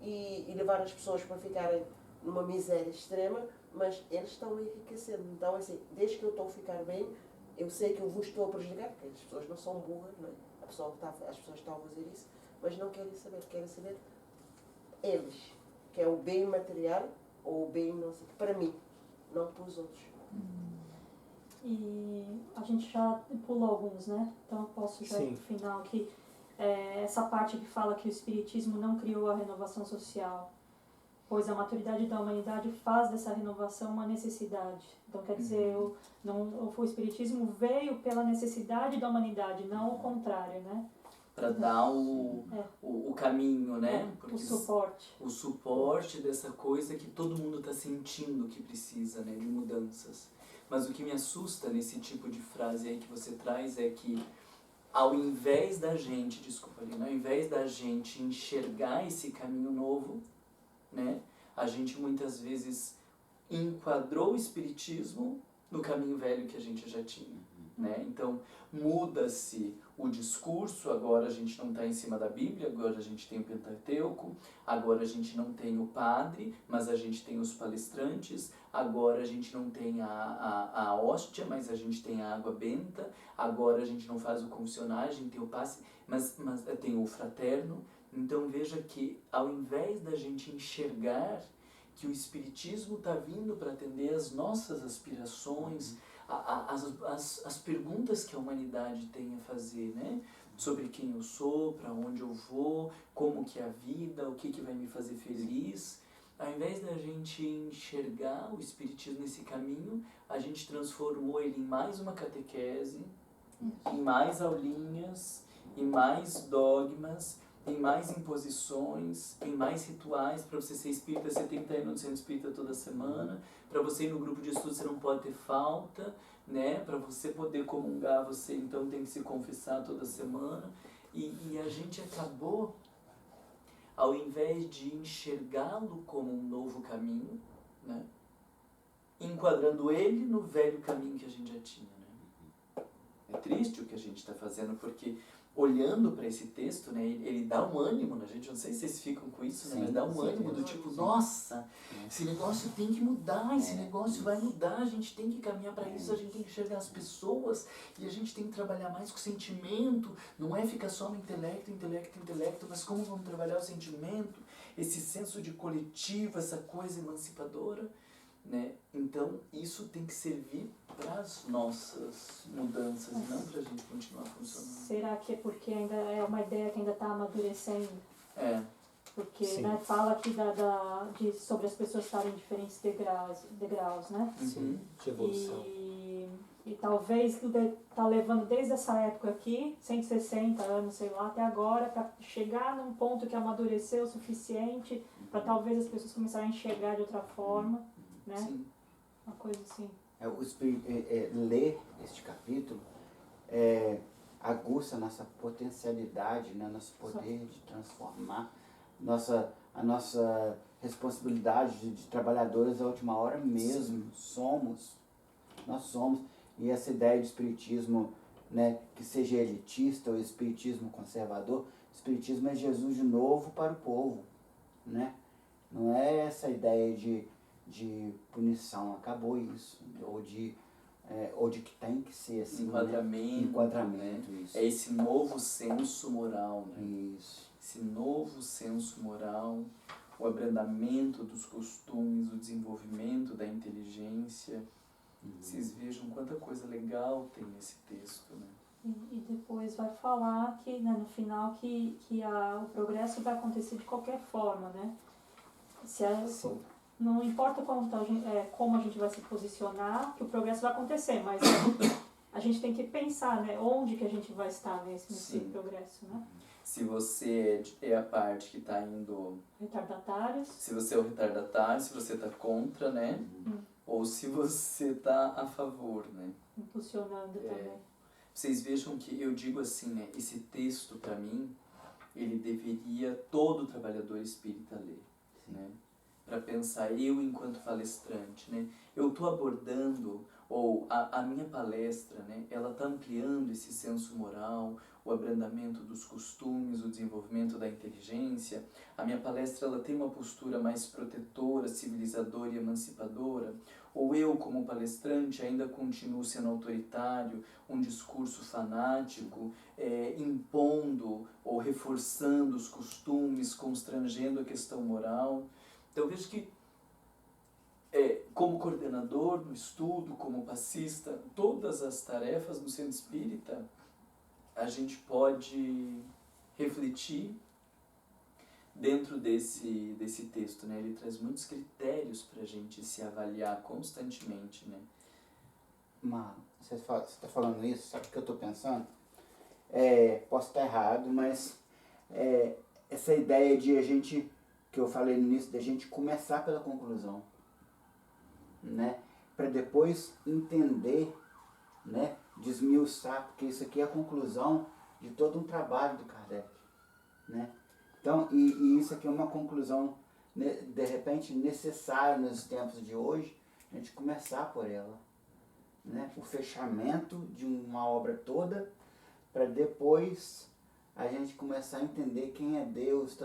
e levar as pessoas para ficarem numa miséria extrema, mas eles estão enriquecendo. Então, assim, desde que eu estou a ficar bem, eu sei que eu vos estou a prejudicar, porque as pessoas não são burras, não é? As pessoas estão a fazer isso, mas não querem saber eles, que é o bem material ou o bem, não sei, para mim, não para os outros. E a gente já pulou alguns, né? Então eu posso já ir pro final, que essa parte que fala que o Espiritismo não criou a renovação social, pois a maturidade da humanidade faz dessa renovação uma necessidade. Então quer dizer, o Espiritismo veio pela necessidade da humanidade, não o contrário, né? Para dar o caminho, né? Porque o suporte dessa coisa que todo mundo está sentindo que precisa, né? De mudanças. Mas o que me assusta nesse tipo de frase aí que você traz é que ao invés da gente, desculpa, Lina, ao invés da gente enxergar esse caminho novo, né? A gente muitas vezes enquadrou o Espiritismo no caminho velho que a gente já tinha, né? Então muda-se o discurso, agora a gente não está em cima da Bíblia, agora a gente tem o Pentateuco, agora a gente não tem o padre, mas a gente tem os palestrantes, agora a gente não tem a hóstia, mas a gente tem a água benta, agora a gente não faz o confessionário, a gente tem o passe, mas tem o fraterno. Então veja que ao invés da gente enxergar que o Espiritismo está vindo para atender as nossas aspirações, as perguntas que a humanidade tem a fazer, né? Sobre quem eu sou, para onde eu vou, como que é a vida, o que vai me fazer feliz. Ao invés da gente enxergar o Espiritismo nesse caminho, a gente transformou ele em mais uma catequese, em mais aulinhas, em mais dogmas, em mais imposições, em mais rituais. Para você ser espírita, você tem que estar indo no centro espírita toda semana. Para você ir no grupo de estudo, você não pode ter falta, né? Para você poder comungar, você então tem que se confessar toda semana. E a gente acabou, ao invés de enxergá-lo como um novo caminho, né? Enquadrando ele no velho caminho que a gente já tinha, né? É triste o que a gente está fazendo, porque olhando para esse texto, né, ele dá um ânimo na gente, não sei se vocês ficam com isso, né, mas dá um ânimo do tipo, nossa, esse negócio tem que mudar, esse negócio vai mudar, a gente tem que caminhar para isso, a gente tem que enxergar as pessoas e a gente tem que trabalhar mais com o sentimento, não é ficar só no intelecto, mas como vamos trabalhar o sentimento, esse senso de coletivo, essa coisa emancipadora, né? Então isso tem que servir para as nossas mudanças, não para a gente continuar funcionando. Será que é porque ainda é uma ideia que ainda está amadurecendo? Porque né, fala aqui sobre as pessoas estarem em diferentes degraus, né? Sim, de evolução. E talvez está levando desde essa época aqui, 160 anos, sei lá, até agora, para chegar num ponto que amadureceu o suficiente para talvez as pessoas começarem a enxergar de outra forma, né? Sim. Uma coisa assim. Ler este capítulo aguça nossa potencialidade, né? Nosso poder de transformar, a nossa responsabilidade de trabalhadores à última hora mesmo. Nós somos. E essa ideia de espiritismo, né, que seja elitista ou espiritismo conservador, espiritismo é Jesus de novo para o povo, né? Não é essa ideia de punição, acabou isso, ou de que tem que ser assim, enquadramento, né? isso. É esse novo senso moral, né? Isso. Esse novo senso moral, o abrandamento dos costumes, o desenvolvimento da inteligência. Vocês vejam quanta coisa legal tem nesse texto, né? E depois vai falar que, né, no final, que o progresso vai acontecer de qualquer forma, né? Sim. Não importa como a gente vai se posicionar, que o progresso vai acontecer, mas a gente tem que pensar, né, onde que a gente vai estar nesse Sim. progresso, né? Se você é a parte que está indo... Retardatários. Se você é o retardatário, se você está contra, né? Ou se você está a favor, né? Impulsionando também. Vocês vejam que eu digo assim, né? Esse texto, para mim, ele deveria todo trabalhador espírita ler, né? Para pensar, eu enquanto palestrante, né? Eu estou abordando, ou a minha palestra, né? Ela está ampliando esse senso moral, o abrandamento dos costumes, o desenvolvimento da inteligência. A minha palestra, ela tem uma postura mais protetora, civilizadora e emancipadora. Ou eu, como palestrante, ainda continuo sendo autoritário, um discurso fanático, impondo ou reforçando os costumes, constrangendo a questão moral. Então, eu vejo que, como coordenador no estudo, como passista, todas as tarefas no centro espírita, a gente pode refletir dentro desse texto, né? Ele traz muitos critérios para a gente se avaliar constantemente, né? Você está falando isso, sabe o que eu estou pensando? Posso estar errado, mas essa ideia de a gente, que eu falei no início, de a gente começar pela conclusão, né? Para depois entender, né? Desmiuçar, porque isso aqui é a conclusão de todo um trabalho do Kardec, né? Então, e isso aqui é uma conclusão, de repente, necessária nos tempos de hoje, a gente começar por ela, né? O fechamento de uma obra toda, para depois a gente começar a entender quem é Deus,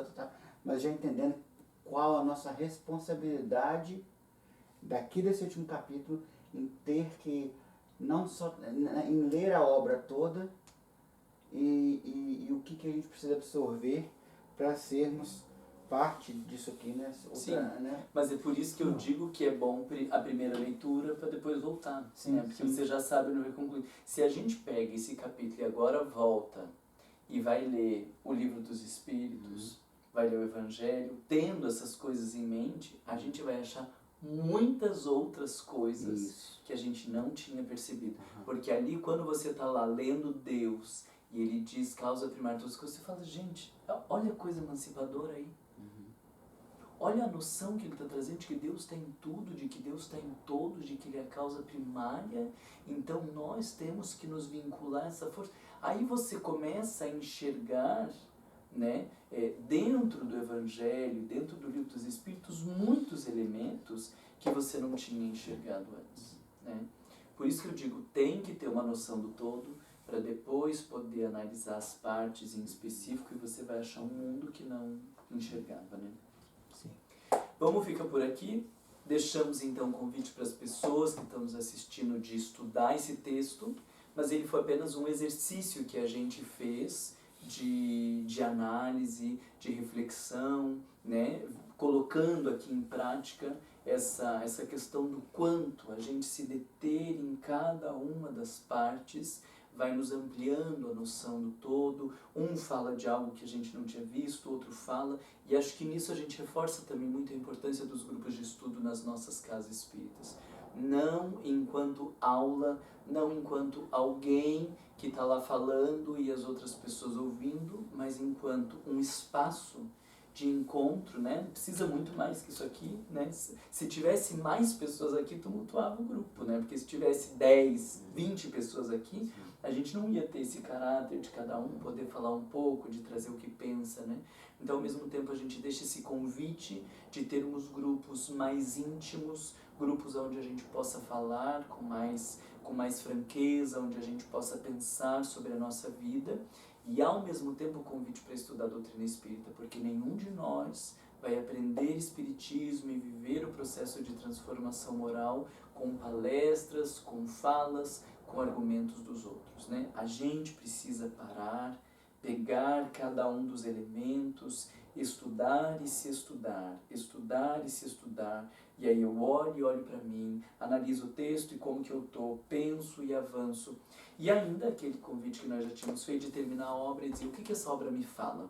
mas já entendendo qual a nossa responsabilidade daqui desse último capítulo em ter que, não só em ler a obra toda e o que a gente precisa absorver para sermos parte disso aqui, né? Sim, mas é por isso que eu digo que é bom a primeira leitura para depois voltar. Sim, né? Porque você já sabe no concluir. Se a gente pega esse capítulo e agora volta e vai ler o Livro dos Espíritos, vai ler o Evangelho, tendo essas coisas em mente, a gente vai achar muitas outras coisas que a gente não tinha percebido. Porque ali, quando você está lá lendo Deus e ele diz causa primária de todas as coisas, você fala, gente, olha a coisa emancipadora aí. Olha a noção que ele está trazendo de que Deus está em tudo, de que Deus está em todos, de que ele é a causa primária. Então nós temos que nos vincular a essa força. Aí você começa a enxergar, né, dentro do Evangelho, dentro do Livro dos Espíritos, muitos elementos que você não tinha enxergado antes. Né? Por isso que eu digo, tem que ter uma noção do todo, para depois poder analisar as partes em específico e você vai achar um mundo que não enxergava. Né? Vamos ficar por aqui. Deixamos então um convite para as pessoas que estão nos assistindo de estudar esse texto, mas ele foi apenas um exercício que a gente fez de análise, de reflexão, né? Colocando aqui em prática essa questão do quanto a gente se deter em cada uma das partes vai nos ampliando a noção do todo. Um fala de algo que a gente não tinha visto, outro fala, e acho que nisso a gente reforça também muito a importância dos grupos de estudo nas nossas casas espíritas. Não enquanto aula, não enquanto alguém que está lá falando e as outras pessoas ouvindo, mas enquanto um espaço de encontro, né? Precisa muito mais que isso aqui, né? Se tivesse mais pessoas aqui, tumultuava o grupo, né? Porque se tivesse 10, 20 pessoas aqui, a gente não ia ter esse caráter de cada um poder falar um pouco, de trazer o que pensa, né? Então, ao mesmo tempo, a gente deixa esse convite de termos grupos mais íntimos, grupos onde a gente possa falar com mais franqueza, onde a gente possa pensar sobre a nossa vida, e ao mesmo tempo o convite para estudar a doutrina espírita, porque nenhum de nós vai aprender espiritismo e viver o processo de transformação moral com palestras, com falas, com argumentos dos outros, né? A gente precisa parar, pegar cada um dos elementos, estudar e se estudar, estudar e se estudar, e aí eu olho para mim, analiso o texto e como que eu estou, penso e avanço. E ainda aquele convite que nós já tínhamos feito de terminar a obra e dizer o que essa obra me fala,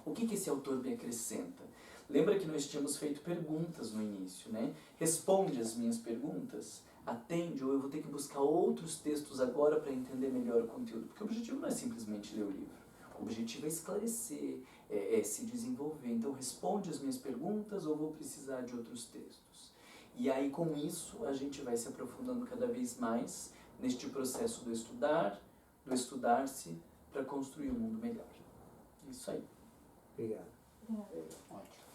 o que esse autor me acrescenta. Lembra que nós tínhamos feito perguntas no início, né? Responde as minhas perguntas, atende, ou eu vou ter que buscar outros textos agora para entender melhor o conteúdo. Porque o objetivo não é simplesmente ler o livro. O objetivo é esclarecer, é se desenvolver. Então, responde as minhas perguntas ou vou precisar de outros textos. E aí, com isso, a gente vai se aprofundando cada vez mais neste processo do estudar, do estudar-se para construir um mundo melhor. Isso aí. Obrigado. É. Ótimo.